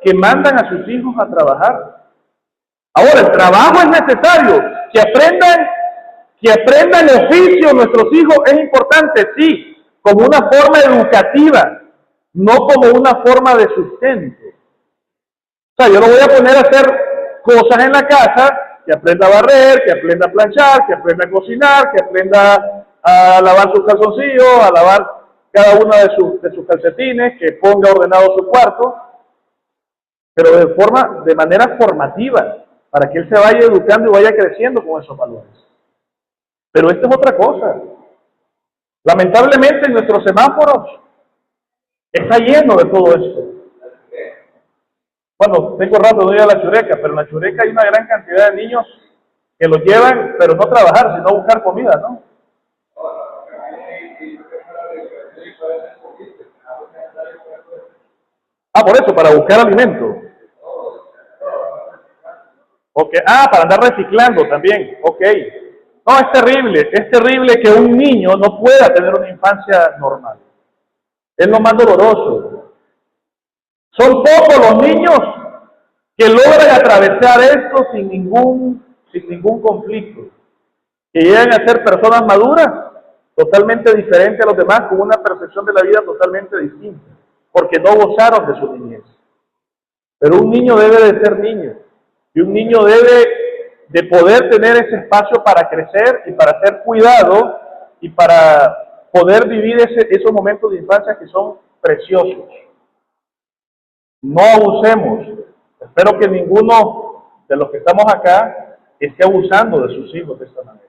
que mandan a sus hijos a trabajar. Ahora, el trabajo es necesario. Que aprendan oficio nuestros hijos es importante, sí, como una forma educativa, no como una forma de sustento. O sea, yo lo voy a poner a hacer cosas en la casa, que aprenda a barrer, que aprenda a planchar, que aprenda a cocinar, que aprenda a lavar sus calzoncillos, a lavar cada uno de sus calcetines, que ponga ordenado su cuarto, pero de manera formativa, para que él se vaya educando y vaya creciendo con esos valores. Pero esto es otra cosa. Lamentablemente nuestros semáforos está lleno de todo esto. Bueno, tengo rato de ir a la Chureca, pero en la Chureca hay una gran cantidad de niños que los llevan, pero no a trabajar, sino a buscar comida, ¿no? Por eso, para buscar alimento. Okay. Para andar reciclando también. Ok. No, es terrible que un niño no pueda tener una infancia normal. Es lo más doloroso. Son pocos los niños que logran atravesar esto sin ningún conflicto. Que llegan a ser personas maduras, totalmente diferentes a los demás, con una percepción de la vida totalmente distinta, porque no gozaron de su niñez. Pero un niño debe de ser niño, y un niño debe de poder tener ese espacio para crecer y para ser cuidado y para poder vivir esos momentos de infancia que son preciosos. No abusemos. Espero que ninguno de los que estamos acá esté abusando de sus hijos de esta manera.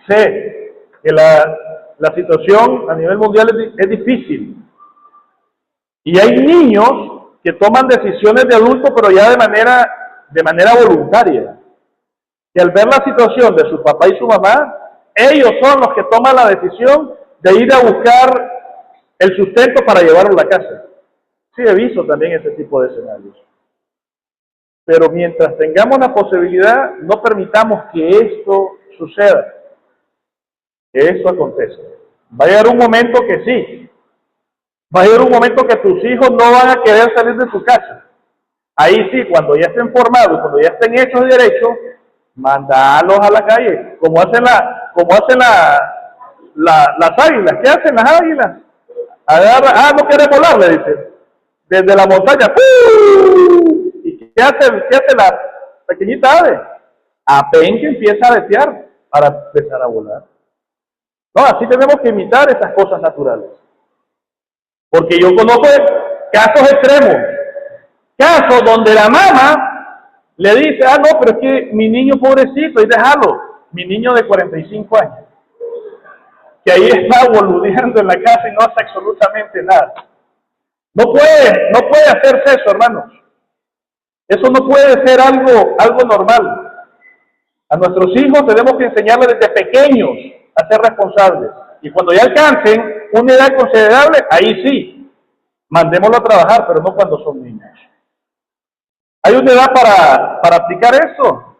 Sé que la situación a nivel mundial es difícil. Y hay niños que toman decisiones de adultos, pero ya de manera voluntaria. Que al ver la situación de su papá y su mamá, ellos son los que toman la decisión de ir a buscar el sustento para llevarlo a la casa. Sí, he visto también ese tipo de escenarios. Pero mientras tengamos la posibilidad, no permitamos que esto suceda, que esto acontezca. Va a llegar un momento que sí. Va a llegar un momento que tus hijos no van a querer salir de su casa. Ahí sí, cuando ya estén formados, cuando ya estén hechos de derecho, mandarlos a la calle, como hacen las águilas. ¿Qué hacen las águilas? Agarra, no quiere volar, le dicen. Desde la montaña, ¡pum! ¿Y qué hace la pequeñita ave? Apenas que empieza a aletear para empezar a volar. No, así tenemos que imitar esas cosas naturales. Porque yo conozco casos extremos. Casos donde la mamá le dice, no, pero es que mi niño pobrecito, y déjalo, mi niño de 45 años, que ahí está boludeando en la casa y no hace absolutamente nada. No puede hacerse eso, hermanos. Eso no puede ser algo normal. A nuestros hijos tenemos que enseñarles desde pequeños a ser responsables. Y cuando ya alcancen una edad considerable, ahí sí, mandémoslo a trabajar, pero no cuando son niños. ¿Hay una edad para aplicar eso?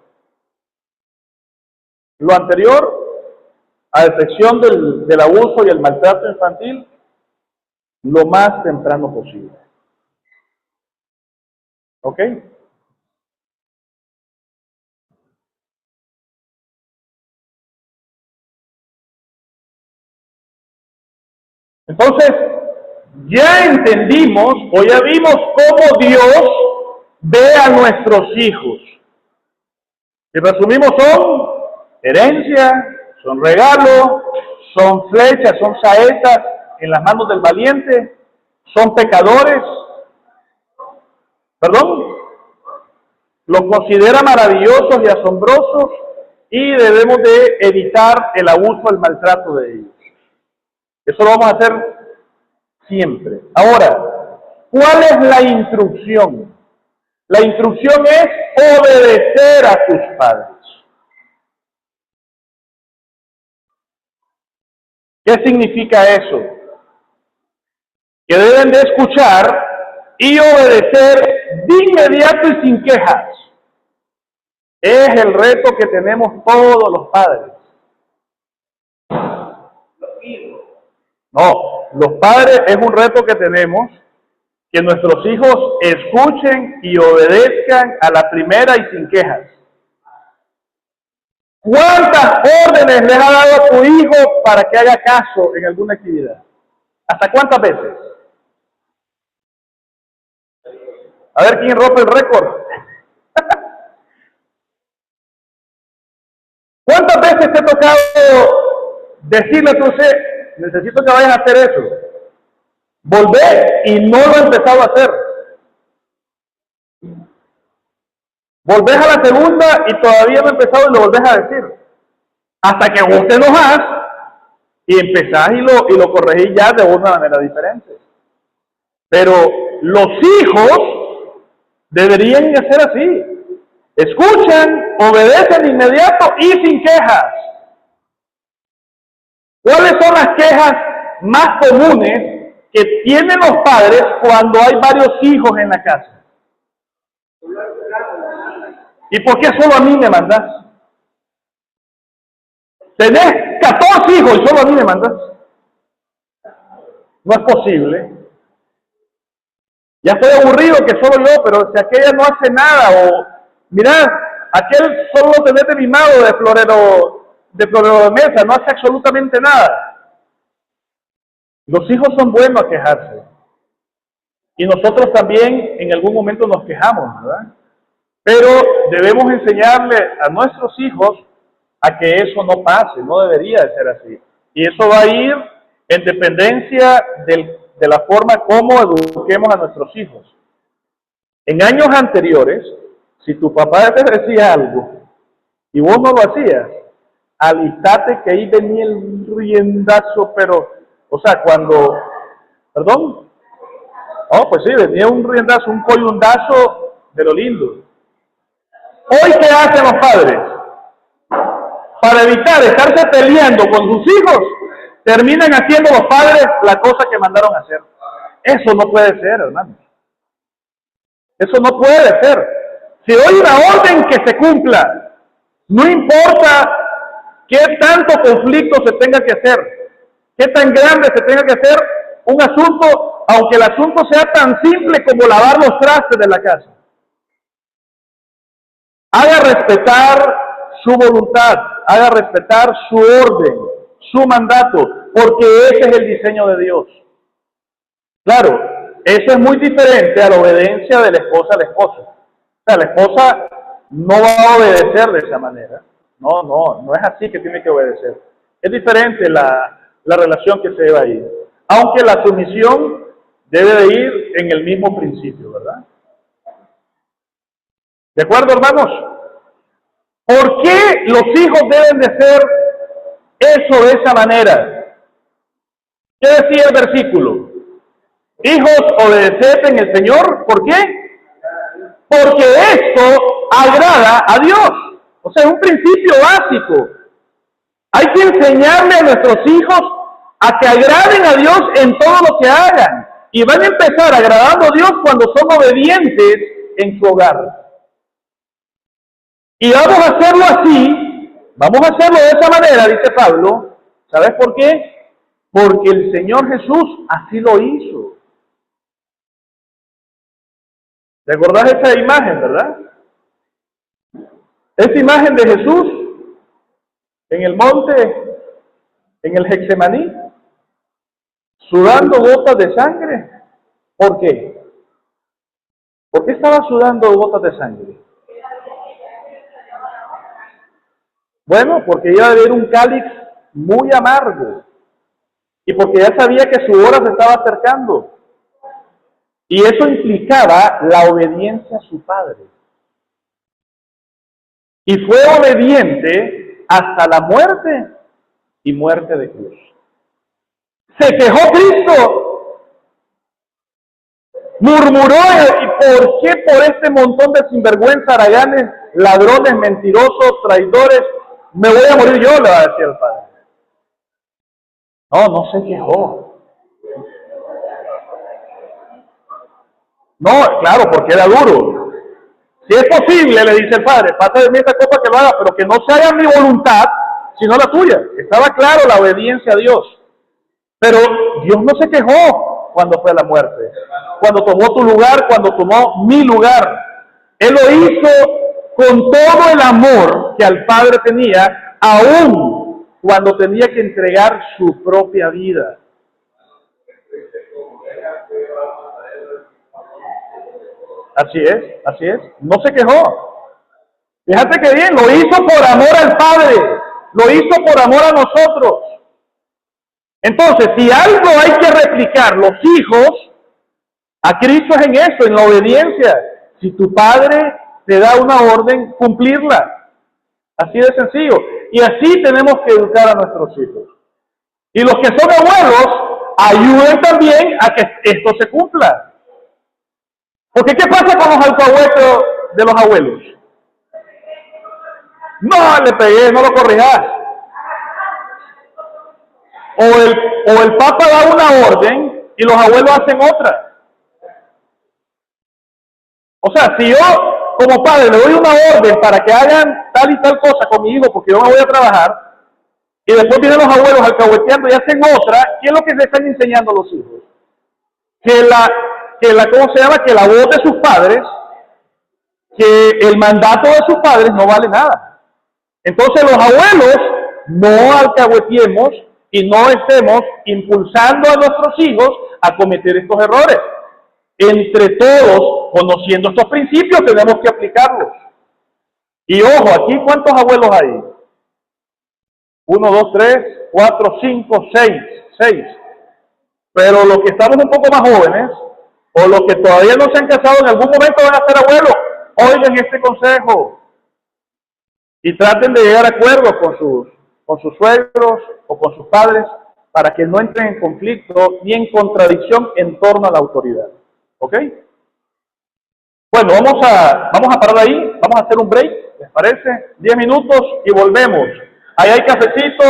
Lo anterior, a excepción del abuso y el maltrato infantil, lo más temprano posible. ¿Ok? Entonces, ya entendimos o ya vimos cómo Dios ve a nuestros hijos. Si resumimos, son herencia, son regalo, son flechas, son saetas en las manos del valiente, son pecadores. ¿Perdón? Los considera maravillosos y asombrosos y debemos de evitar el abuso, el maltrato de ellos. Eso lo vamos a hacer siempre. Ahora, ¿cuál es la instrucción? La instrucción es obedecer a tus padres. ¿Qué significa eso? Que deben de escuchar y obedecer de inmediato y sin quejas. Es el reto que tenemos todos los padres. No, los padres es un reto que tenemos, que nuestros hijos escuchen y obedezcan a la primera y sin quejas. ¿Cuántas órdenes les ha dado a tu hijo para que haga caso en alguna actividad? ¿Hasta cuántas veces? A ver quién rompe el récord. ¿Cuántas veces te ha tocado decirle a tu hijo, necesito que vayas a hacer eso? Volver y no lo he empezado a hacer. Volvés a la segunda y todavía no he empezado y lo volvés a decir. Hasta que vos te enojás y empezás y lo corregís ya de una manera diferente. Pero los hijos deberían hacer así. Escuchan, obedecen de inmediato y sin quejas. ¿Cuáles son las quejas más comunes que tienen los padres cuando hay varios hijos en la casa? ¿Y por qué solo a mí me mandás? Tenés 14 hijos y solo a mí me mandás. No es posible. Ya estoy aburrido que solo yo, pero si aquella no hace nada, o mirá, aquel solo lo tenés de mimado de florero de mesa, no hace absolutamente nada. Los hijos son buenos a quejarse. Y nosotros también en algún momento nos quejamos, ¿verdad? Pero debemos enseñarle a nuestros hijos a que eso no pase, no debería de ser así. Y eso va a ir en dependencia de la forma como eduquemos a nuestros hijos. En años anteriores, si tu papá te decía algo y vos no lo hacías, alistate que ahí venía el riendazo, pero, o sea, cuando, ¿perdón? Oh, pues sí, venía un riendazo, un coyundazo de lo lindo. Hoy, ¿qué hacen los padres? Para evitar estarse peleando con sus hijos, terminan haciendo los padres la cosa que mandaron a hacer. Eso no puede ser, hermanos. Eso no puede ser. Si hay una orden que se cumpla, no importa qué tanto conflicto se tenga que hacer, qué tan grande se tenga que hacer un asunto, aunque el asunto sea tan simple como lavar los trastes de la casa. Haga respetar su voluntad, haga respetar su orden, su mandato, porque ese es el diseño de Dios. Claro, eso es muy diferente a la obediencia de la esposa al esposo. O sea, la esposa no va a obedecer de esa manera. No es así que tiene que obedecer. Es diferente la relación que se lleva ahí. Aunque la sumisión debe de ir en el mismo principio, ¿verdad? ¿De acuerdo, hermanos? ¿Por qué los hijos deben de ser eso de esa manera? ¿Qué decía el versículo? Hijos, obedeced en el Señor. ¿Por qué? Porque esto agrada a Dios. O sea, es un principio básico. Hay que enseñarle a nuestros hijos a que agraden a Dios en todo lo que hagan. Y van a empezar agradando a Dios cuando son obedientes en su hogar. Y vamos a hacerlo así, vamos a hacerlo de esa manera, dice Pablo. ¿Sabes por qué? Porque el Señor Jesús así lo hizo. ¿Te acordás de esa imagen, verdad? Esa imagen de Jesús en el monte, en el Getsemaní, sudando gotas de sangre. ¿Por qué? ¿Por qué estaba sudando gotas de sangre? Bueno, porque iba a beber un cáliz muy amargo y porque ya sabía que su hora se estaba acercando. Y eso implicaba la obediencia a su padre. Y fue obediente hasta la muerte y muerte de cruz. Se quejó Cristo, murmuró, ¿y por qué por este montón de sinvergüenza, haraganes, ladrones, mentirosos, traidores, me voy a morir yo? Le va a decir el padre. No se quejó. No, claro, porque era duro. Si es posible, le dice el padre, pasa de mí esta cosa que lo haga, pero que no se haga mi voluntad, sino la tuya. Estaba claro la obediencia a Dios. Pero Dios no se quejó cuando fue a la muerte, cuando tomó tu lugar, cuando tomó mi lugar. Él lo hizo con todo el amor que al Padre tenía, aún cuando tenía que entregar su propia vida. Así es, no se quejó. Fíjate que bien, lo hizo por amor al Padre, lo hizo por amor a nosotros. Entonces, si algo hay que replicar los hijos, a Cristo es en eso, en la obediencia. Si tu Padre te da una orden, cumplirla. Así de sencillo. Y así tenemos que educar a nuestros hijos. Y los que son abuelos, ayuden también a que esto se cumpla. Porque ¿qué pasa con los alcahuetes de los abuelos? No le pegué, no lo corrijas. O el papa da una orden y los abuelos hacen otra. O sea, si yo como padre le doy una orden para que hagan tal y tal cosa con mi hijo porque yo me voy a trabajar, y después vienen los abuelos alcahueteando y hacen otra, ¿qué es lo que se están enseñando a los hijos? ¿Cómo se llama? Que la voz de sus padres, que el mandato de sus padres no vale nada. Entonces los abuelos no alcahueteemos y no estemos impulsando a nuestros hijos a cometer estos errores. Entre todos, conociendo estos principios, tenemos que aplicarlos. Y ojo, aquí ¿cuántos abuelos hay? 1, 2, 3, 4, 5, 6. Pero los que estamos un poco más jóvenes, o los que todavía no se han casado, en algún momento van a ser abuelos. Oigan este consejo. Y traten de llegar a acuerdos con sus suegros o con sus padres para que no entren en conflicto ni en contradicción en torno a la autoridad. ¿Ok? Bueno, vamos a parar ahí, vamos a hacer un break, ¿les parece? 10 minutos y volvemos. Ahí hay cafecito.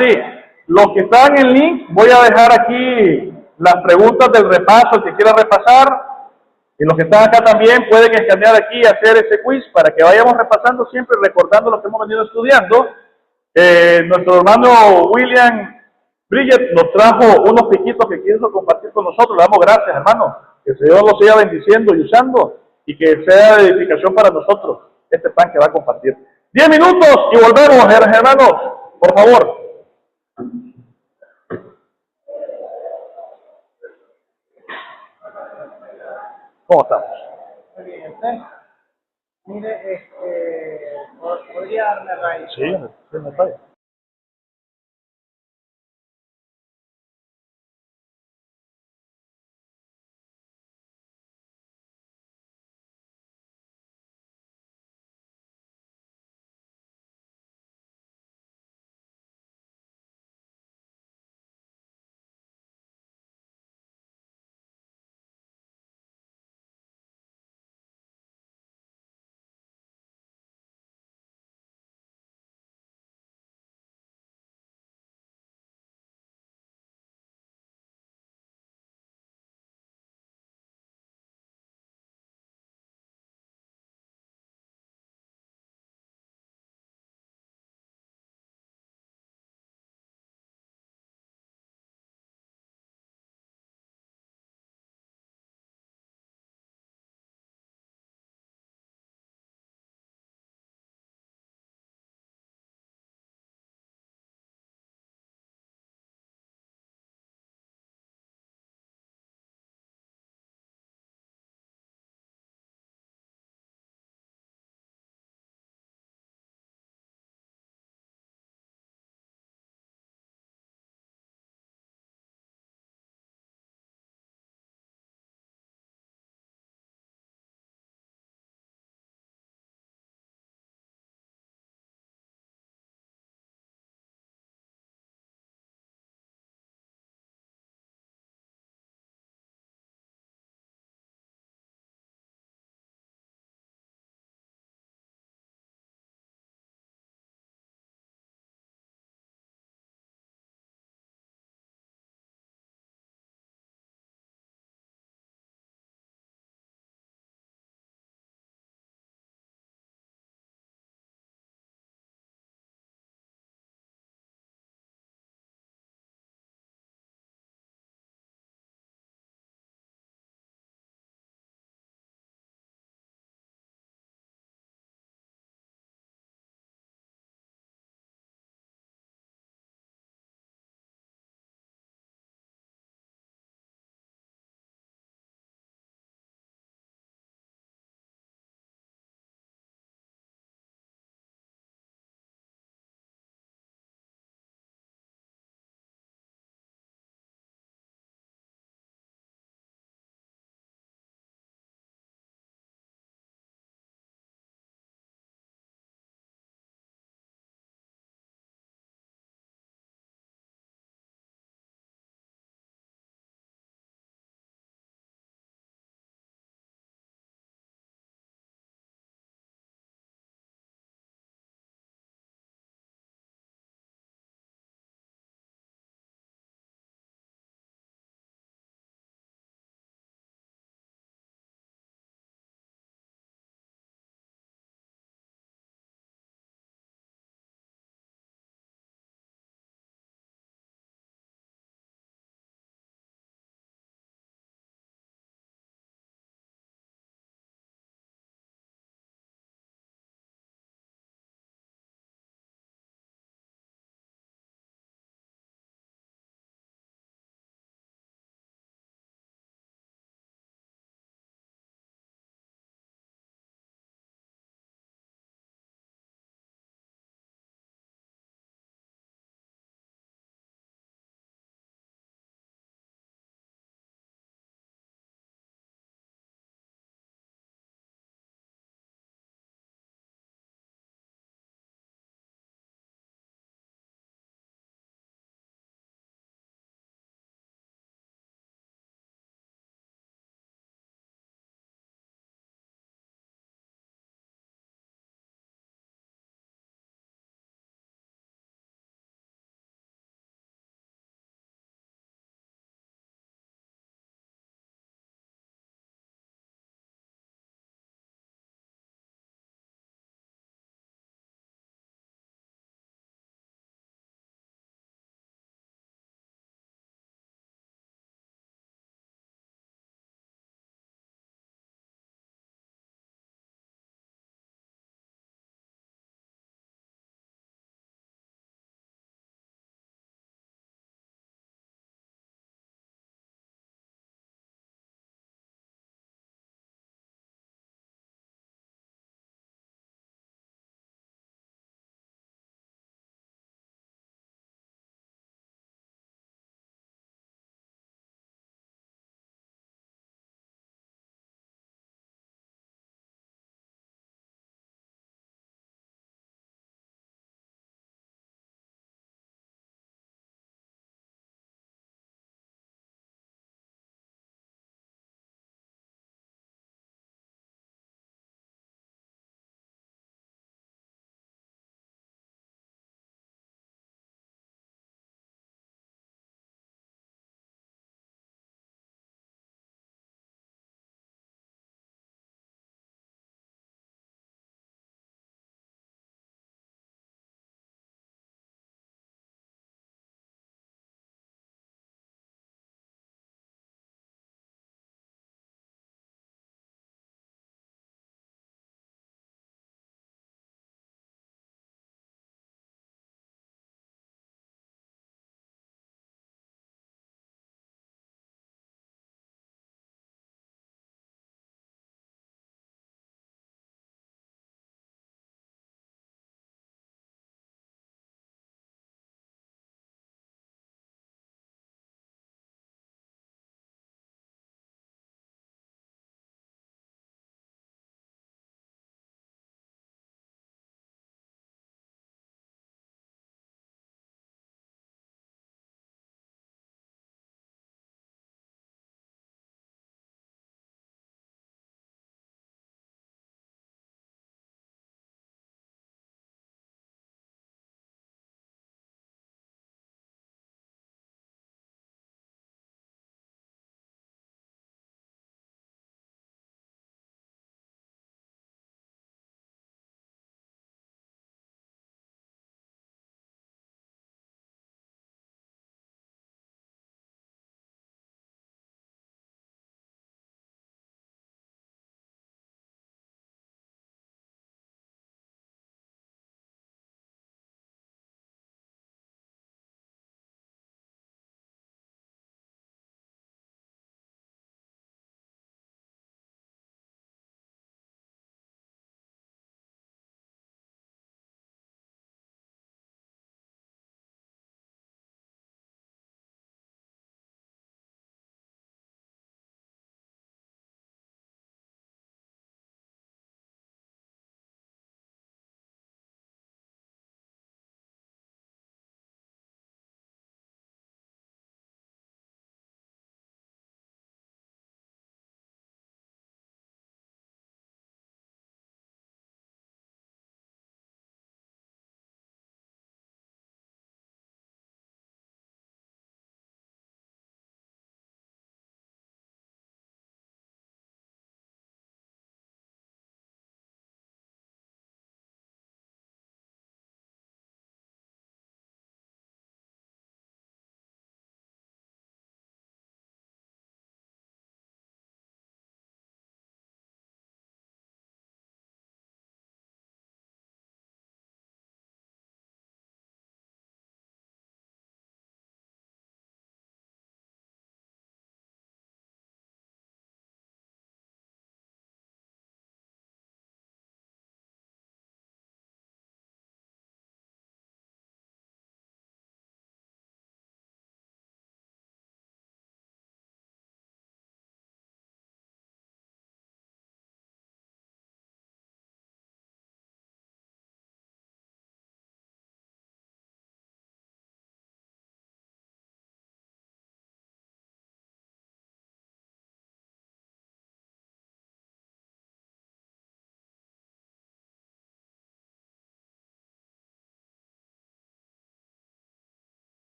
Sí, los que están en link, voy a dejar aquí las preguntas del repaso, el que quiera repasar. Y los que están acá también pueden escanear aquí y hacer ese quiz para que vayamos repasando siempre, recordando lo que hemos venido estudiando. Nuestro hermano William Bridget nos trajo unos piquitos que quiso compartir con nosotros. Le damos gracias, hermano. Que el Señor los siga bendiciendo y usando. y que sea de edificación para nosotros este pan que va a compartir. 10 minutos y volvemos, hermanos, por favor. ¿Cómo estamos? Muy bien, ¿usted? Mire, podría darme raíz. Sí, me está.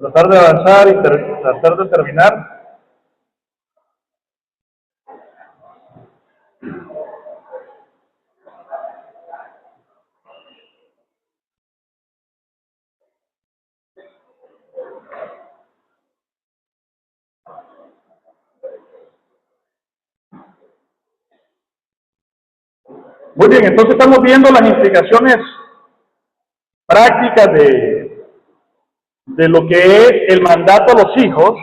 Tratar de avanzar y tratar de terminar. Muy bien, entonces estamos viendo las implicaciones prácticas de lo que es el mandato a los hijos.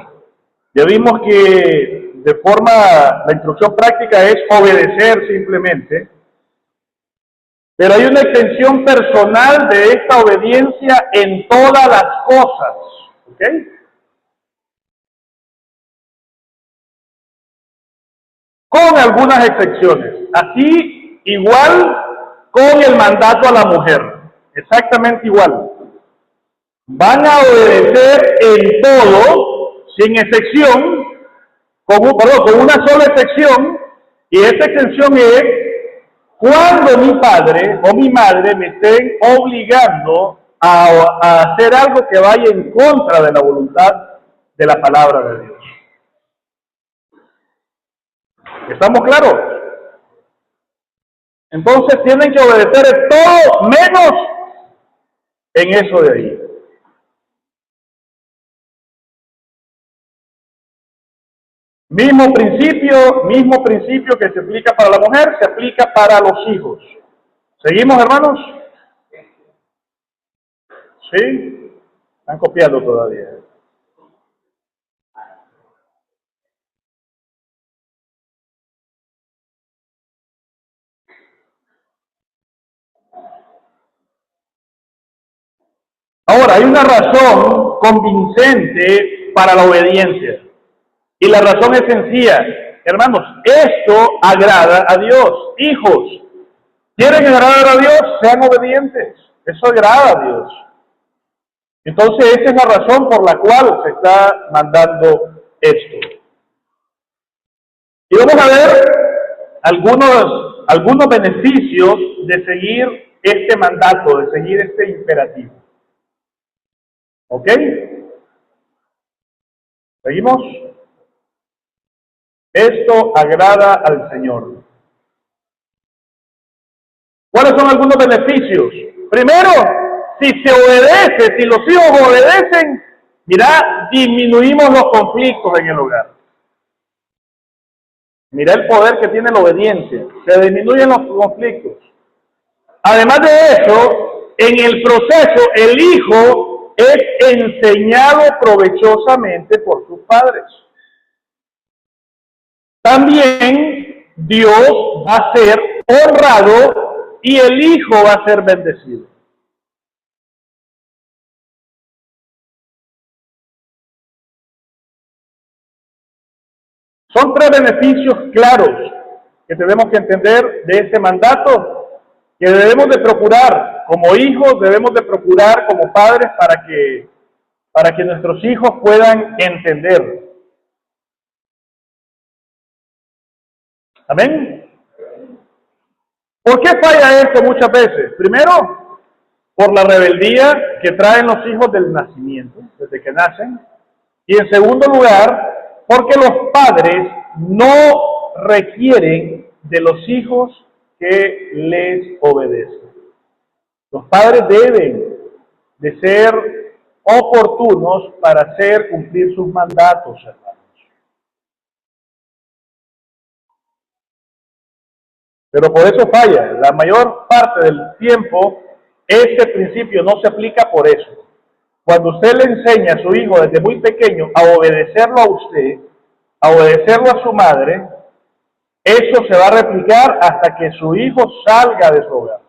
Ya vimos que la instrucción práctica es obedecer simplemente, pero hay una extensión personal de esta obediencia en todas las cosas, ¿ok? Con algunas excepciones. Así, igual con el mandato a la mujer, exactamente igual. Van a obedecer en todo, sin excepción, con una sola excepción, y esta excepción es cuando mi padre o mi madre me estén obligando a hacer algo que vaya en contra de la voluntad de la palabra de Dios. ¿Estamos claros? Entonces tienen que obedecer en todo menos en eso de ahí. Mismo principio que se aplica para la mujer, se aplica para los hijos. ¿Seguimos, hermanos? ¿Sí? Están copiando todavía. Ahora, hay una razón convincente para la obediencia. Y la razón es sencilla. Hermanos, esto agrada a Dios. Hijos, ¿quieren agradar a Dios? Sean obedientes. Eso agrada a Dios. Entonces, esa es la razón por la cual se está mandando esto. Y vamos a ver algunos beneficios de seguir este mandato, de seguir este imperativo. ¿Ok? ¿Seguimos? Esto agrada al Señor. ¿Cuáles son algunos beneficios? Primero, si se obedece, si los hijos obedecen, mira, disminuimos los conflictos en el hogar. Mira el poder que tiene la obediencia. Se disminuyen los conflictos. Además de eso, en el proceso, el hijo es enseñado provechosamente por sus padres. También Dios va a ser honrado y el hijo va a ser bendecido. Son tres beneficios claros que tenemos que entender de este mandato, que debemos de procurar como hijos, debemos de procurar como padres para que nuestros hijos puedan entender. ¿Amén? ¿Por qué falla esto muchas veces? Primero, por la rebeldía que traen los hijos del nacimiento, desde que nacen. Y en segundo lugar, porque los padres no requieren de los hijos que les obedecen. Los padres deben de ser oportunos para hacer cumplir sus mandatos, hermanos. Pero por eso falla. La mayor parte del tiempo, este principio no se aplica por eso. Cuando usted le enseña a su hijo desde muy pequeño a obedecerlo a usted, a obedecerlo a su madre, eso se va a replicar hasta que su hijo salga de su hogar.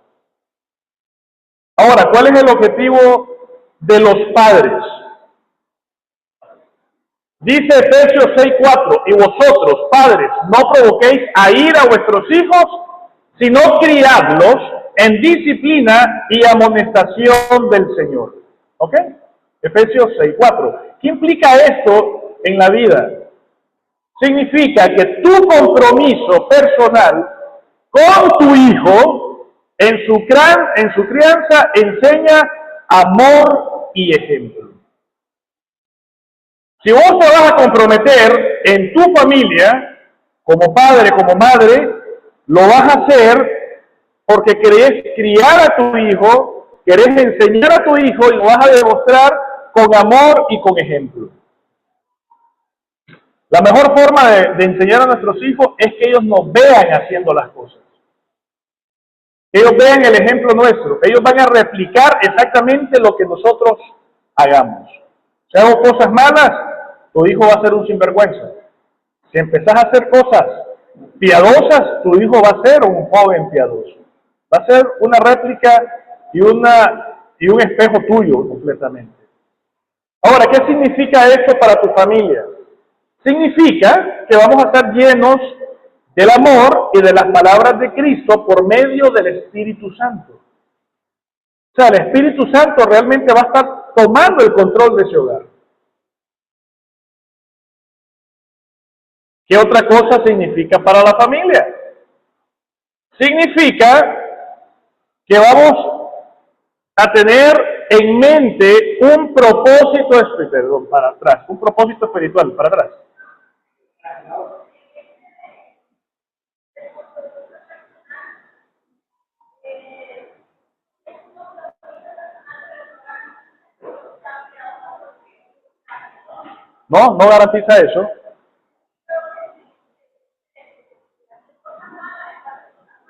Ahora, ¿cuál es el objetivo de los padres? Dice Efesios 6:4, y vosotros, padres, no provoquéis a ira a vuestros hijos, sino criadlos en disciplina y amonestación del Señor. ¿Ok? Efesios 6:4. ¿Qué implica esto en la vida? Significa que tu compromiso personal con tu hijo en su crianza enseña amor y ejemplo. Si vos te vas a comprometer en tu familia, como padre, como madre, lo vas a hacer porque querés criar a tu hijo, querés enseñar a tu hijo y lo vas a demostrar con amor y con ejemplo. La mejor forma de enseñar a nuestros hijos es que ellos nos vean haciendo las cosas. Ellos vean el ejemplo nuestro. Ellos van a replicar exactamente lo que nosotros hagamos. Si hago cosas malas, tu hijo va a ser un sinvergüenza. Si empezás a hacer cosas piadosas, tu hijo va a ser un joven piadoso. Va a ser una réplica y un espejo tuyo completamente. Ahora, ¿qué significa esto para tu familia? Significa que vamos a estar llenos del amor y de las palabras de Cristo por medio del Espíritu Santo. O sea, el Espíritu Santo realmente va a estar tomando el control de ese hogar. ¿Qué otra cosa significa para la familia? Significa que vamos a tener en mente un propósito espiritual, para atrás, un propósito espiritual, para atrás. No, no garantiza eso.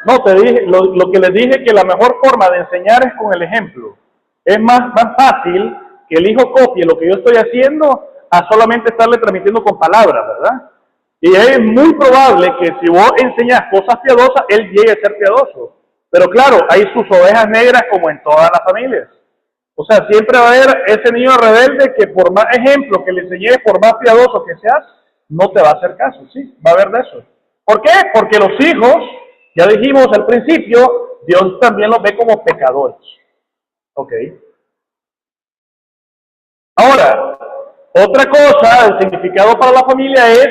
No, te dije, lo que les dije que la mejor forma de enseñar es con el ejemplo. Es más fácil que el hijo copie lo que yo estoy haciendo a solamente estarle transmitiendo con palabras, ¿verdad? Y es muy probable que si vos enseñas cosas piadosas, él llegue a ser piadoso. Pero claro, hay sus ovejas negras como en todas las familias. O sea, siempre va a haber ese niño rebelde que por más ejemplo que le enseñes, por más piadoso que seas, no te va a hacer caso, ¿sí? Va a haber de eso. ¿Por qué? Porque los hijos, ya dijimos al principio, Dios también los ve como pecadores. ¿Ok? Ahora, otra cosa, el significado para la familia es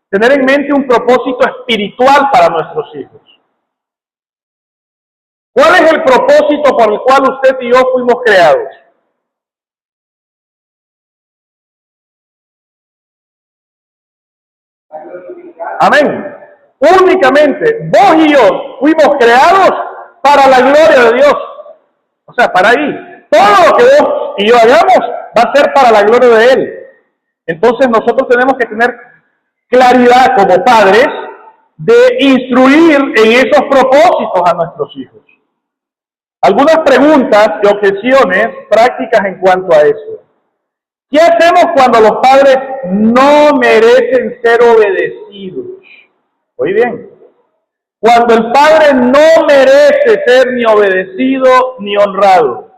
tener en mente un propósito espiritual para nuestros hijos. ¿Cuál es el propósito por el cual usted y yo fuimos creados? Amén. Únicamente vos y yo fuimos creados para la gloria de Dios. O sea, para ahí. Todo lo que vos y yo hagamos va a ser para la gloria de Él. Entonces nosotros tenemos que tener claridad como padres de instruir en esos propósitos a nuestros hijos. Algunas preguntas y objeciones prácticas en cuanto a eso. ¿Qué hacemos cuando los padres no merecen ser obedecidos? Oye bien, cuando el padre no merece ser ni obedecido ni honrado.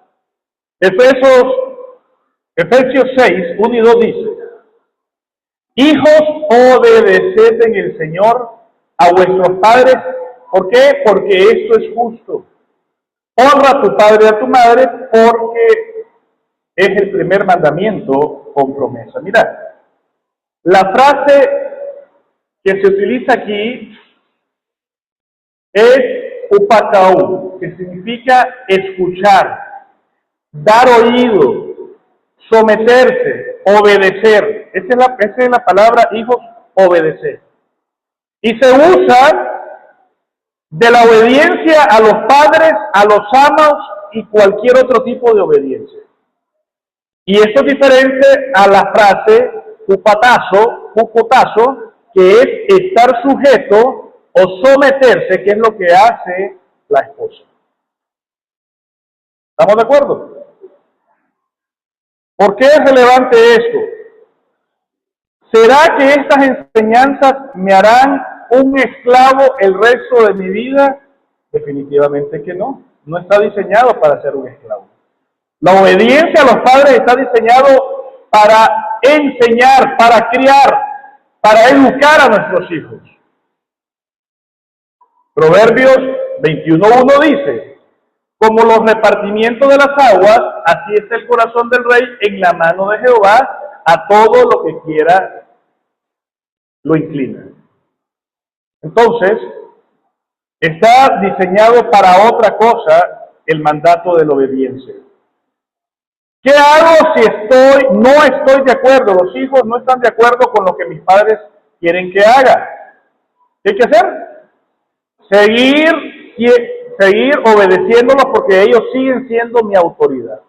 Efesios 6, 1 y 2 dice: hijos, obedeced en el Señor a vuestros padres. ¿Por qué? Porque esto es justo. Honra a tu padre y a tu madre, porque es el primer mandamiento con promesa. Mira, la frase que se utiliza aquí es upakau, que significa escuchar, dar oído, someterse, obedecer. Esa es la palabra, hijos, obedecer. Y se usa de la obediencia a los padres, a los amos y cualquier otro tipo de obediencia. Y esto es diferente a la frase upotazo, que es estar sujeto o someterse, que es lo que hace la esposa. ¿Estamos de acuerdo? ¿Por qué es relevante esto? ¿Será que estas enseñanzas me harán un esclavo el resto de mi vida? Definitivamente que no. No está diseñado para ser un esclavo. La obediencia a los padres está diseñado para enseñar, para criar, para educar a nuestros hijos. Proverbios 21:1 dice: como los repartimientos de las aguas, así está el corazón del rey en la mano de Jehová, a todo lo que quiera lo inclina. Entonces, está diseñado para otra cosa el mandato de la obediencia. ¿Qué hago si no estoy de acuerdo? Los hijos no están de acuerdo con lo que mis padres quieren que haga. ¿Qué hay que hacer? Seguir obedeciéndolos porque ellos siguen siendo mi autoridad.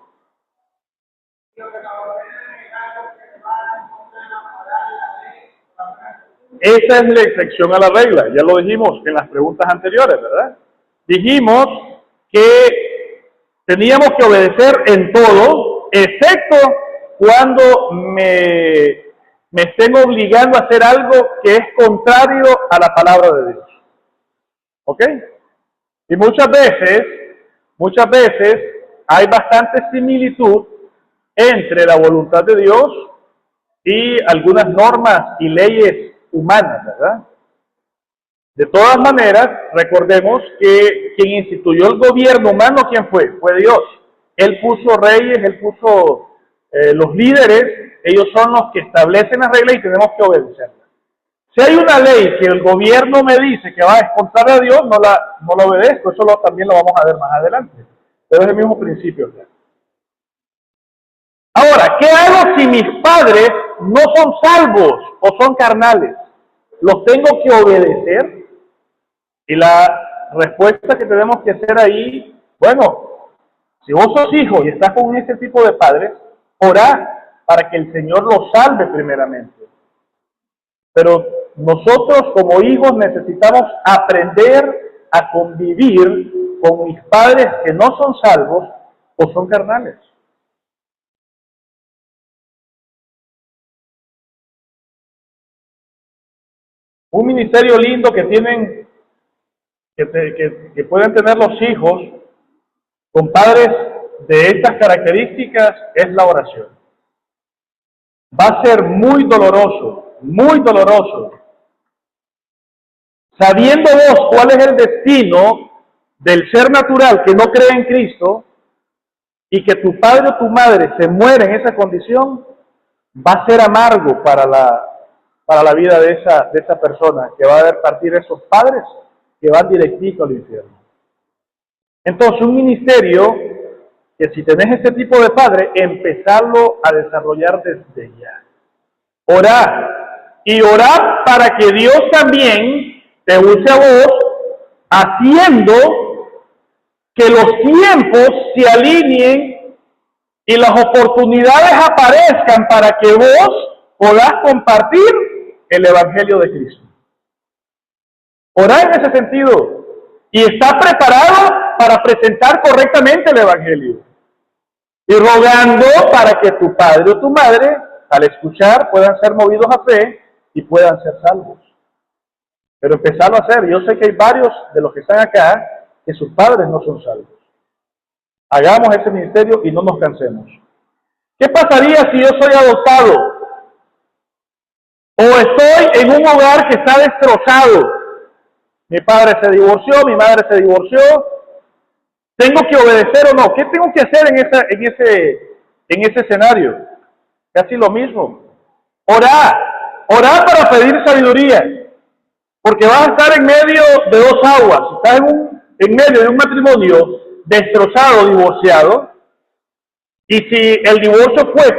Esa es la excepción a la regla, ya lo dijimos en las preguntas anteriores, ¿verdad? Dijimos que teníamos que obedecer en todo, excepto cuando me estén obligando a hacer algo que es contrario a la palabra de Dios. ¿Ok? Y muchas veces hay bastante similitud entre la voluntad de Dios y algunas normas y leyes humanas, ¿verdad? De todas maneras, recordemos que quien instituyó el gobierno humano, ¿quién fue? Fue Dios. Él puso reyes, Él puso los líderes, ellos son los que establecen las reglas y tenemos que obedecerlas. Si hay una ley que el gobierno me dice que va a contraria a Dios, no la obedezco, eso también lo vamos a ver más adelante. Pero es el mismo principio. Ahora, ¿qué hago si mis padres no son salvos o son carnales? ¿Los tengo que obedecer? Y la respuesta que tenemos que hacer ahí, bueno, si vos sos hijo y estás con ese tipo de padres, orá para que el Señor los salve primeramente. Pero nosotros como hijos necesitamos aprender a convivir con mis padres que no son salvos o son carnales. Un ministerio lindo que tienen, que pueden tener los hijos con padres de estas características es la oración. Va a ser muy doloroso, sabiendo vos cuál es el destino del ser natural que no cree en Cristo y que tu padre o tu madre se muere en esa condición, va a ser amargo para la vida de esa persona que va a ver partir esos padres que van directito al infierno. Entonces, un ministerio que si tenés ese tipo de padre, empezarlo a desarrollar desde ya. Orar. Y orar para que Dios también te use a vos, haciendo que los tiempos se alineen y las oportunidades aparezcan para que vos podás compartir el Evangelio de Cristo. Orar en ese sentido. Y está preparado para presentar correctamente el Evangelio. Y rogando para que tu padre o tu madre, al escuchar, puedan ser movidos a fe y puedan ser salvos. Pero empezarlo a hacer. Yo sé que hay varios de los que están acá que sus padres no son salvos. Hagamos ese ministerio y no nos cansemos. ¿Qué pasaría si yo soy adoptado? O estoy en un hogar que está destrozado. Mi padre se divorció, mi madre se divorció. ¿Tengo que obedecer o no? ¿Qué tengo que hacer en ese escenario? Casi lo mismo. Orar para pedir sabiduría. Porque vas a estar en medio de dos aguas. Estás en medio de un matrimonio destrozado, divorciado. Y si el divorcio fue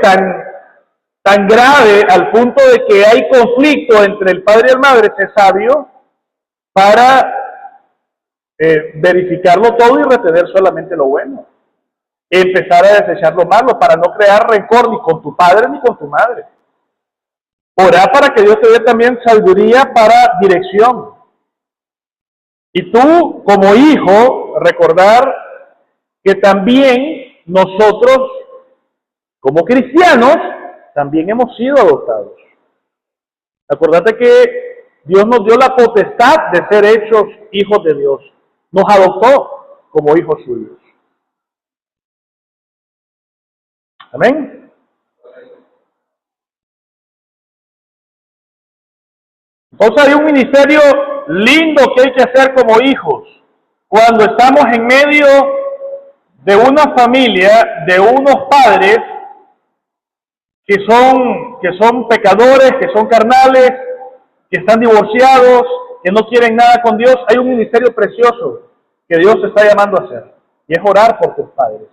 tan grave al punto de que hay conflicto entre el padre y la madre, sé sabio para verificarlo todo y retener solamente lo bueno. Empezar a desechar lo malo para no crear rencor ni con tu padre ni con tu madre. Orar para que Dios te dé también sabiduría para dirección. Y tú, como hijo, recordar que también nosotros, como cristianos, también hemos sido adoptados. Acordate que Dios nos dio la potestad de ser hechos hijos de Dios. Nos adoptó como hijos suyos. Amén. Entonces hay un ministerio lindo que hay que hacer como hijos. Cuando estamos en medio de una familia, de unos padres que son pecadores, que son carnales, que están divorciados, que no quieren nada con Dios, hay un ministerio precioso que Dios te está llamando a hacer. Y es orar por tus padres.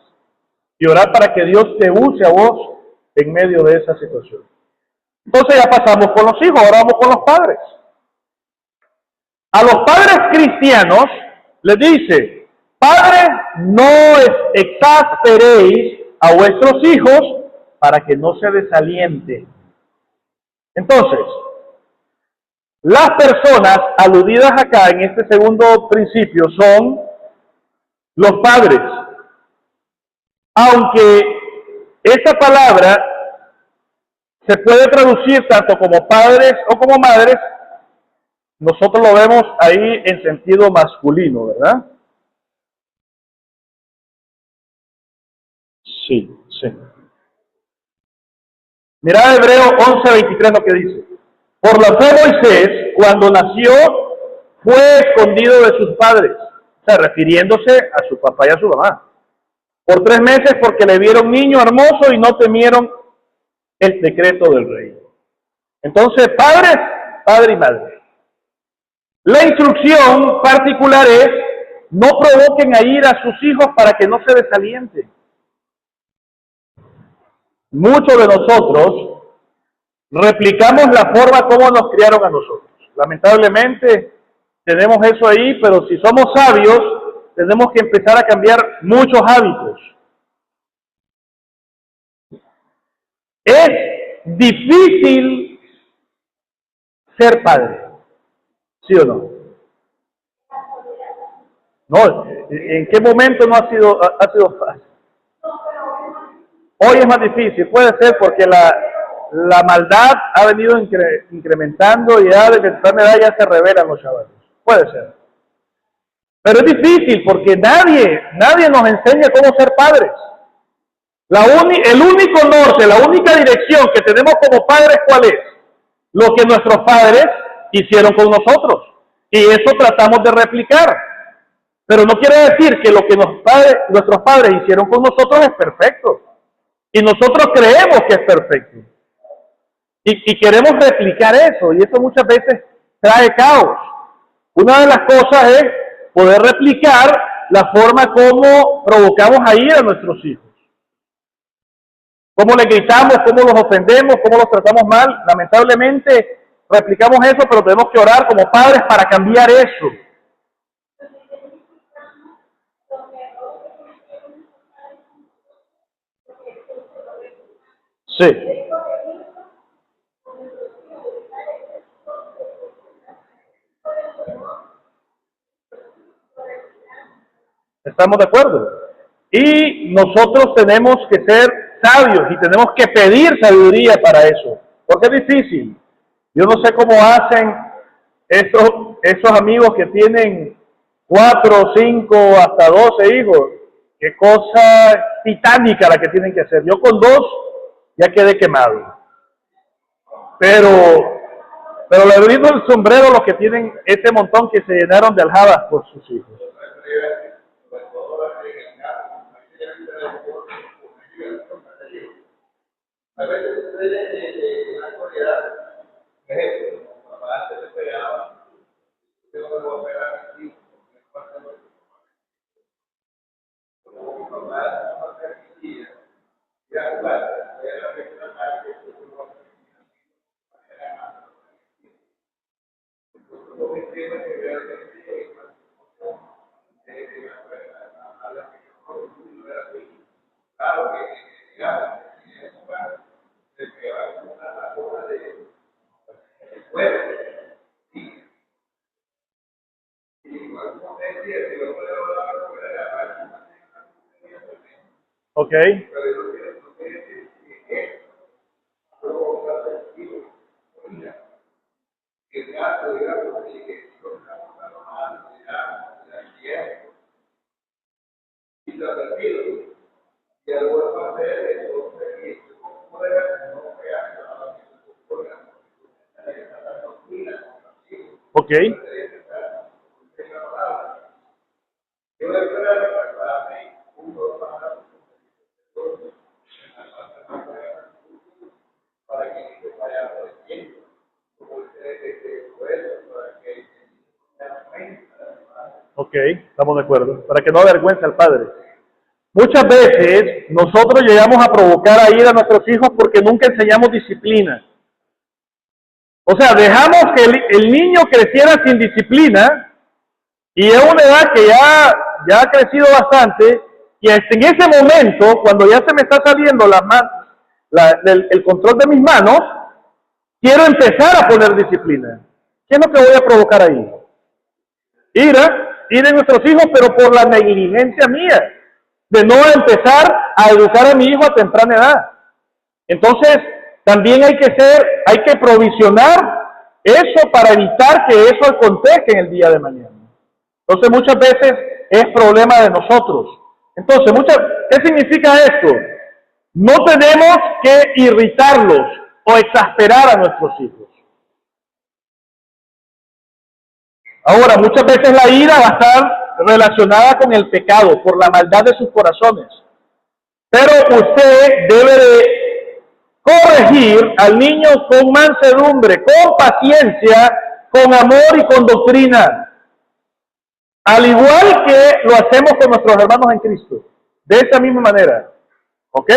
Y y orar para que Dios te use a vos en medio de esa situación. Entonces ya pasamos con los hijos, ahora vamos con los padres. A los padres cristianos les dice: padres, no exasperéis a vuestros hijos para que no se desalienten. Entonces, las personas aludidas acá en este segundo principio son los padres. Aunque esta palabra se puede traducir tanto como padres o como madres, nosotros lo vemos ahí en sentido masculino, ¿verdad? Sí, sí. Mira Hebreo 11:23 lo que dice. Por la fe Moisés, cuando nació, fue escondido de sus padres, o sea, refiriéndose a su papá y a su mamá, por 3 meses porque le vieron niño hermoso y no temieron el decreto del rey. Entonces, padres, padre y madre. La instrucción particular es: no provoquen a ir a sus hijos para que no se desalienten. Muchos de nosotros replicamos la forma como nos criaron a nosotros. Lamentablemente tenemos eso ahí, pero si somos sabios, tenemos que empezar a cambiar muchos hábitos. Es difícil ser padre, ¿sí o no? No, ¿en qué momento no ha sido fácil? Hoy es más difícil, puede ser porque la maldad ha venido incrementando y ya desde temprana edad ya se revelan los chavales. Puede ser. Pero es difícil porque nadie nos enseña cómo ser padres. El único norte, la única dirección que tenemos como padres, ¿cuál es? Lo que nuestros padres hicieron con nosotros. Y eso tratamos de replicar. Pero no quiere decir que lo que nuestros padres hicieron con nosotros es perfecto. Y nosotros creemos que es perfecto. Y queremos replicar eso. Y eso muchas veces trae caos. Una de las cosas es poder replicar la forma como provocamos a ir a nuestros hijos. Cómo les gritamos, cómo los ofendemos, cómo los tratamos mal. Lamentablemente replicamos eso, pero tenemos que orar como padres para cambiar eso. Sí. ¿Estamos de acuerdo? Y nosotros tenemos que ser sabios y tenemos que pedir sabiduría para eso, porque es difícil. Yo no sé cómo hacen esos amigos que tienen 4, 5, hasta 12 hijos. Qué cosa titánica la que tienen que hacer. Yo con 2 ya quedé quemado. Pero le brindo el sombrero los que tienen ese montón que se llenaron de aljabas por sus hijos. A veces sucede una actualidad, por ejemplo, como papá se le pegaba, yo no me voy a pegar así, como mi papá no me permitía ir a jugar, era la primera parte que yo no me permitía, que realmente claro que digamos, se pegaba una forma de fuerte. Ok. Ok. Ok, estamos de acuerdo. Para que no avergüence al padre. Muchas veces nosotros llegamos a provocar a ira a nuestros hijos porque nunca enseñamos disciplina. O sea, dejamos que el niño creciera sin disciplina y es una edad que ya ha crecido bastante y hasta en ese momento, cuando ya se me está saliendo el control de mis manos, quiero empezar a poner disciplina. ¿Qué es lo que voy a provocar ahí? Ira en nuestros hijos, pero por la negligencia mía, de no empezar a educar a mi hijo a temprana edad. Entonces, también hay que provisionar eso para evitar que eso acontezca en el día de mañana. Entonces, muchas veces es problema de nosotros. Entonces, ¿qué significa esto? No tenemos que irritarlos o exasperar a nuestros hijos. Ahora, muchas veces la ira va a estar relacionada con el pecado, por la maldad de sus corazones. Pero usted debe de corregir al niño con mansedumbre, con paciencia, con amor y con doctrina. Al igual que lo hacemos con nuestros hermanos en Cristo. De esa misma manera. ¿Ok?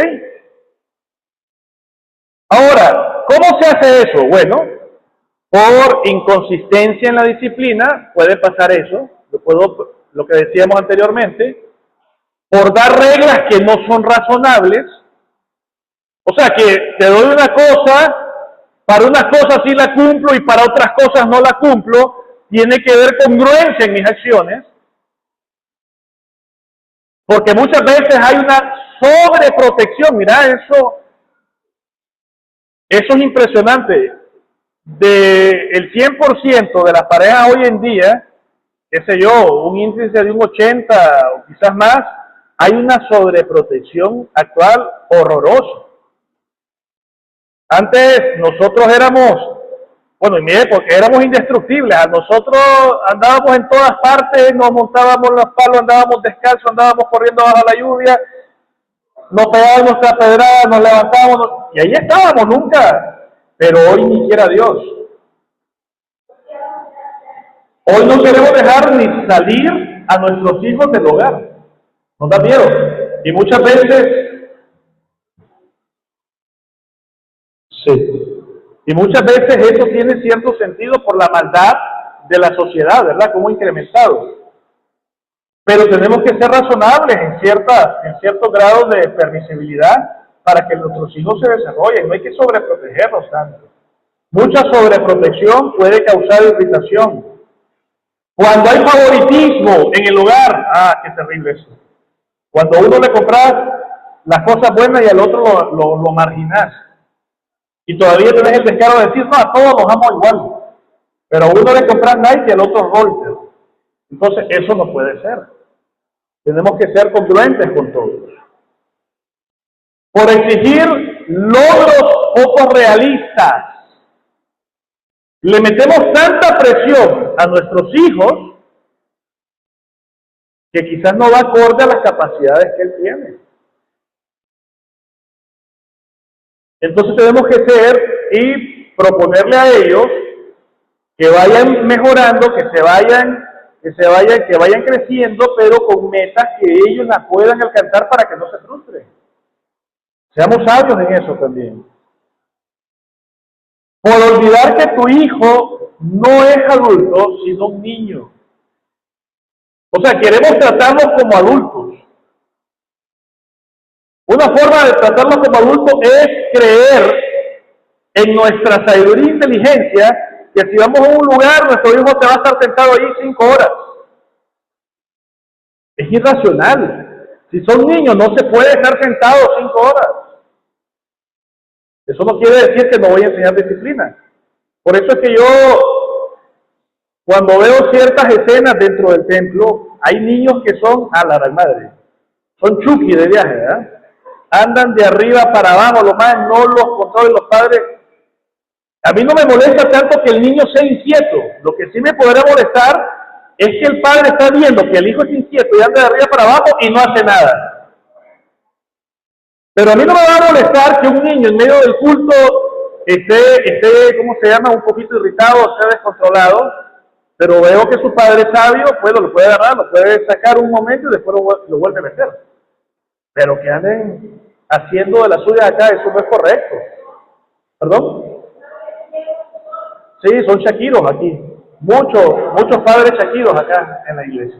Ahora, ¿cómo se hace eso? Bueno, por inconsistencia en la disciplina puede pasar eso. Lo que decíamos anteriormente. Por dar reglas que no son razonables. O sea, que te doy una cosa, para unas cosas sí la cumplo y para otras cosas no la cumplo. Tiene que haber congruencia en mis acciones. Porque muchas veces hay una sobreprotección. Mira, eso es impresionante. Del 100% de las parejas hoy en día, qué sé yo, un índice de un 80 o quizás más, hay una sobreprotección actual horrorosa. Antes nosotros éramos, bueno, en mi época éramos indestructibles. A nosotros andábamos en todas partes, nos montábamos los palos, andábamos descalzos, andábamos corriendo bajo la lluvia, nos pegábamos nuestra pedrada, nos levantábamos, y ahí estábamos nunca. Pero hoy ni siquiera Dios. Hoy no queremos dejar ni salir a nuestros hijos del hogar. Nos da miedo. Y muchas veces, eso tiene cierto sentido por la maldad de la sociedad, ¿verdad? Como incrementado. Pero tenemos que ser razonables en ciertos grados de permisibilidad para que nuestros hijos se desarrollen. No hay que sobreprotegerlos tanto. Mucha sobreprotección puede causar irritación. Cuando hay favoritismo en el hogar, qué terrible eso. Cuando a uno le compras las cosas buenas y al otro lo marginas. Y todavía tenés el descaro de decir, no, a todos nos amo igual. Pero a uno le compras Nike y al otro Rolter. Entonces, eso no puede ser. Tenemos que ser congruentes con todos. Por exigir logros poco realistas, le metemos tanta presión a nuestros hijos que quizás no va acorde a las capacidades que él tiene. Entonces tenemos que ser y proponerle a ellos que vayan mejorando, que vayan creciendo, pero con metas que ellos las puedan alcanzar para que no se frustren. Seamos sabios en eso también. Por olvidar que tu hijo no es adulto, sino un niño. O sea, queremos tratarlos como adultos. Una forma de tratarlos como adultos es creer en nuestra sabiduría e inteligencia que si vamos a un lugar, nuestro hijo se va a estar sentado ahí 5 horas. Es irracional. Si son niños, no se puede estar sentado 5 horas. Eso no quiere decir que no voy a enseñar disciplina. Por eso es que yo, cuando veo ciertas escenas dentro del templo, hay niños que son a la madre. Son chuki de viaje, ¿verdad? Andan de arriba para abajo, lo más no los controlan los padres. A mí no me molesta tanto que el niño sea inquieto. Lo que sí me podrá molestar es que el padre está viendo que el hijo es inquieto y anda de arriba para abajo y no hace nada. Pero a mí no me va a molestar que un niño en medio del culto esté, ¿cómo se llama?, un poquito irritado, esté descontrolado, pero veo que su padre sabio, pues lo puede agarrar, lo puede sacar un momento y después lo vuelve a meter. pero que anden haciendo de la suya acá, eso no es correcto. ¿Perdón? Sí, son shakiros aquí. Muchos padres shakiros acá en la iglesia.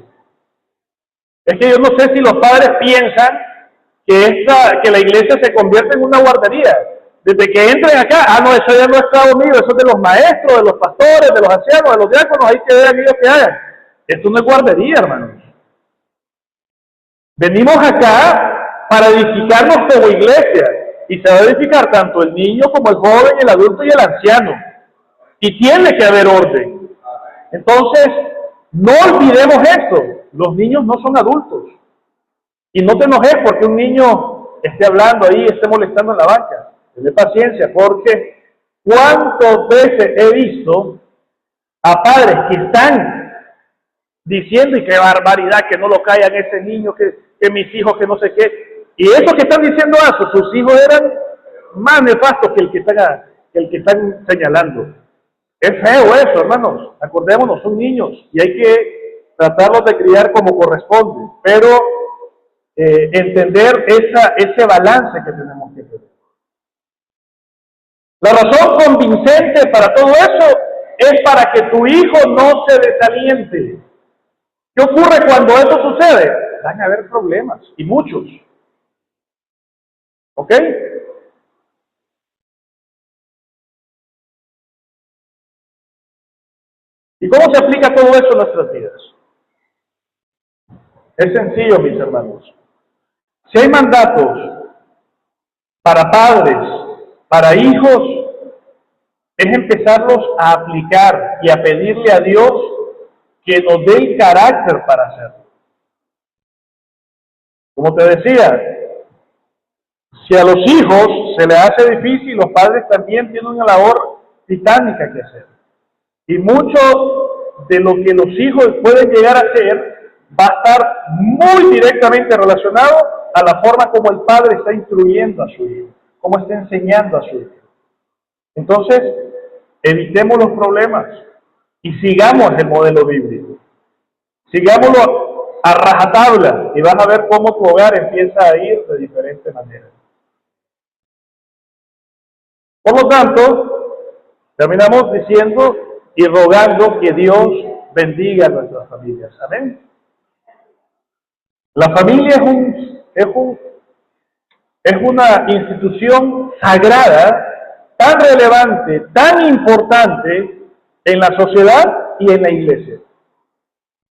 Es que yo no sé si los padres piensan que la iglesia se convierte en una guardería. Desde que entren acá, no, eso ya no es esclavo mío, eso es de los maestros, de los pastores, de los ancianos, de los diáconos, ahí que vean ellos que hagan. Esto no es guardería, hermanos. Venimos acá para edificarnos como iglesia, y se va a edificar tanto el niño como el joven, el adulto y el anciano. Y tiene que haber orden. Entonces, no olvidemos esto, los niños no son adultos. Y no te enojes porque un niño esté hablando ahí, esté molestando en la banca. Tenle paciencia, porque ¿cuántas veces he visto a padres que están diciendo, y qué barbaridad, que no lo callan ese niño, que mis hijos, que no sé qué? Y esos que están diciendo eso, sus hijos eran más nefastos que el que están señalando. Es feo eso, hermanos. Acordémonos, son niños y hay que tratarlos de criar como corresponde, pero entender ese balance que tenemos que tener. La razón convincente para todo eso es para que tu hijo no se desaliente. ¿Qué ocurre cuando eso sucede? Van a haber problemas, y muchos. ¿Ok? ¿Y cómo se aplica todo eso en nuestras vidas? Es sencillo, mis hermanos. Si hay mandatos para padres, para hijos, es empezarlos a aplicar y a pedirle a Dios que nos dé el carácter para hacerlo. Como te decía, si a los hijos se les hace difícil, los padres también tienen una labor titánica que hacer. Y mucho de lo que los hijos pueden llegar a hacer va a estar muy directamente relacionado a la forma como el padre está instruyendo a su hijo, cómo está enseñando a su hijo. Entonces, evitemos los problemas y sigamos el modelo bíblico. Sigámoslo a rajatabla y vas a ver cómo tu hogar empieza a ir de diferentes maneras. Por lo tanto, terminamos diciendo y rogando que Dios bendiga a nuestras familias. Amén. La familia es una institución sagrada, tan relevante, tan importante en la sociedad y en la iglesia,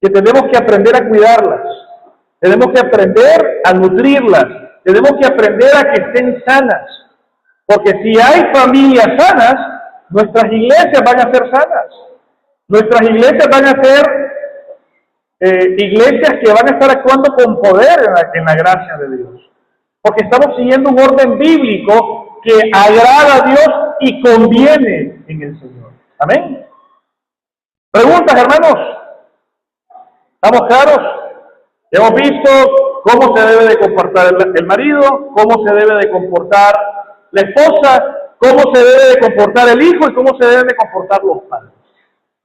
que tenemos que aprender a cuidarlas, tenemos que aprender a nutrirlas, tenemos que aprender a que estén sanas, porque si hay familias sanas, nuestras iglesias van a ser sanas, nuestras iglesias van a ser iglesias que van a estar actuando con poder en la gracia de Dios, porque estamos siguiendo un orden bíblico que agrada a Dios y conviene en el Señor. Amén. ¿Preguntas, hermanos? ¿Estamos claros? Hemos visto cómo se debe de comportar el marido, cómo se debe de comportar la esposa, cómo se debe de comportar el hijo y cómo se deben de comportar los padres.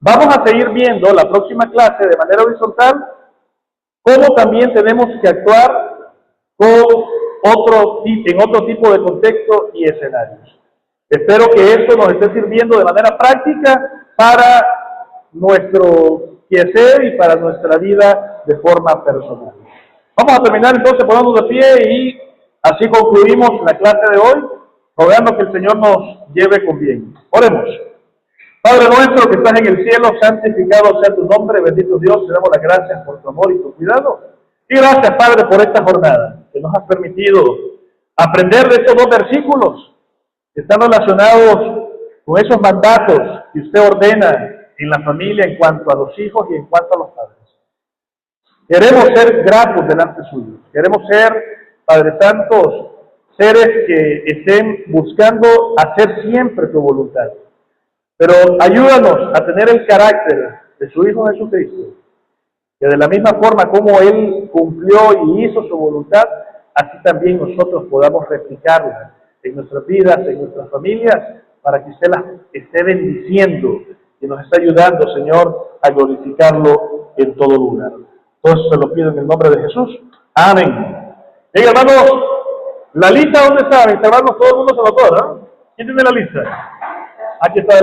Vamos a seguir viendo la próxima clase de manera horizontal cómo también tenemos que actuar en otro tipo de contexto y escenarios. Espero que esto nos esté sirviendo de manera práctica para nuestro quehacer y para nuestra vida de forma personal. Vamos a terminar entonces poniéndonos de pie y así concluimos la clase de hoy, rogando que el Señor nos lleve con bien. Oremos. Padre nuestro que estás en el cielo, santificado sea tu nombre, bendito Dios, te damos las gracias por tu amor y tu cuidado. Y gracias, Padre, por esta jornada que nos has permitido aprender de estos dos versículos que están relacionados con esos mandatos que usted ordena en la familia en cuanto a los hijos y en cuanto a los padres. Queremos ser gratos delante suyo. Queremos ser, Padre Santos, seres que estén buscando hacer siempre tu voluntad. Pero ayúdanos a tener el carácter de su Hijo Jesucristo, que de la misma forma como Él cumplió y hizo su voluntad, así también nosotros podamos replicarla en nuestras vidas, en nuestras familias, para que usted las esté bendiciendo y nos esté ayudando, Señor, a glorificarlo en todo lugar. Todo eso se lo pido en el nombre de Jesús. Amén. Bien, hermanos, la lista, ¿dónde está? Mis hermanos, todo el mundo se notó, ¿no? ¿Quién tiene la lista? Aquí está.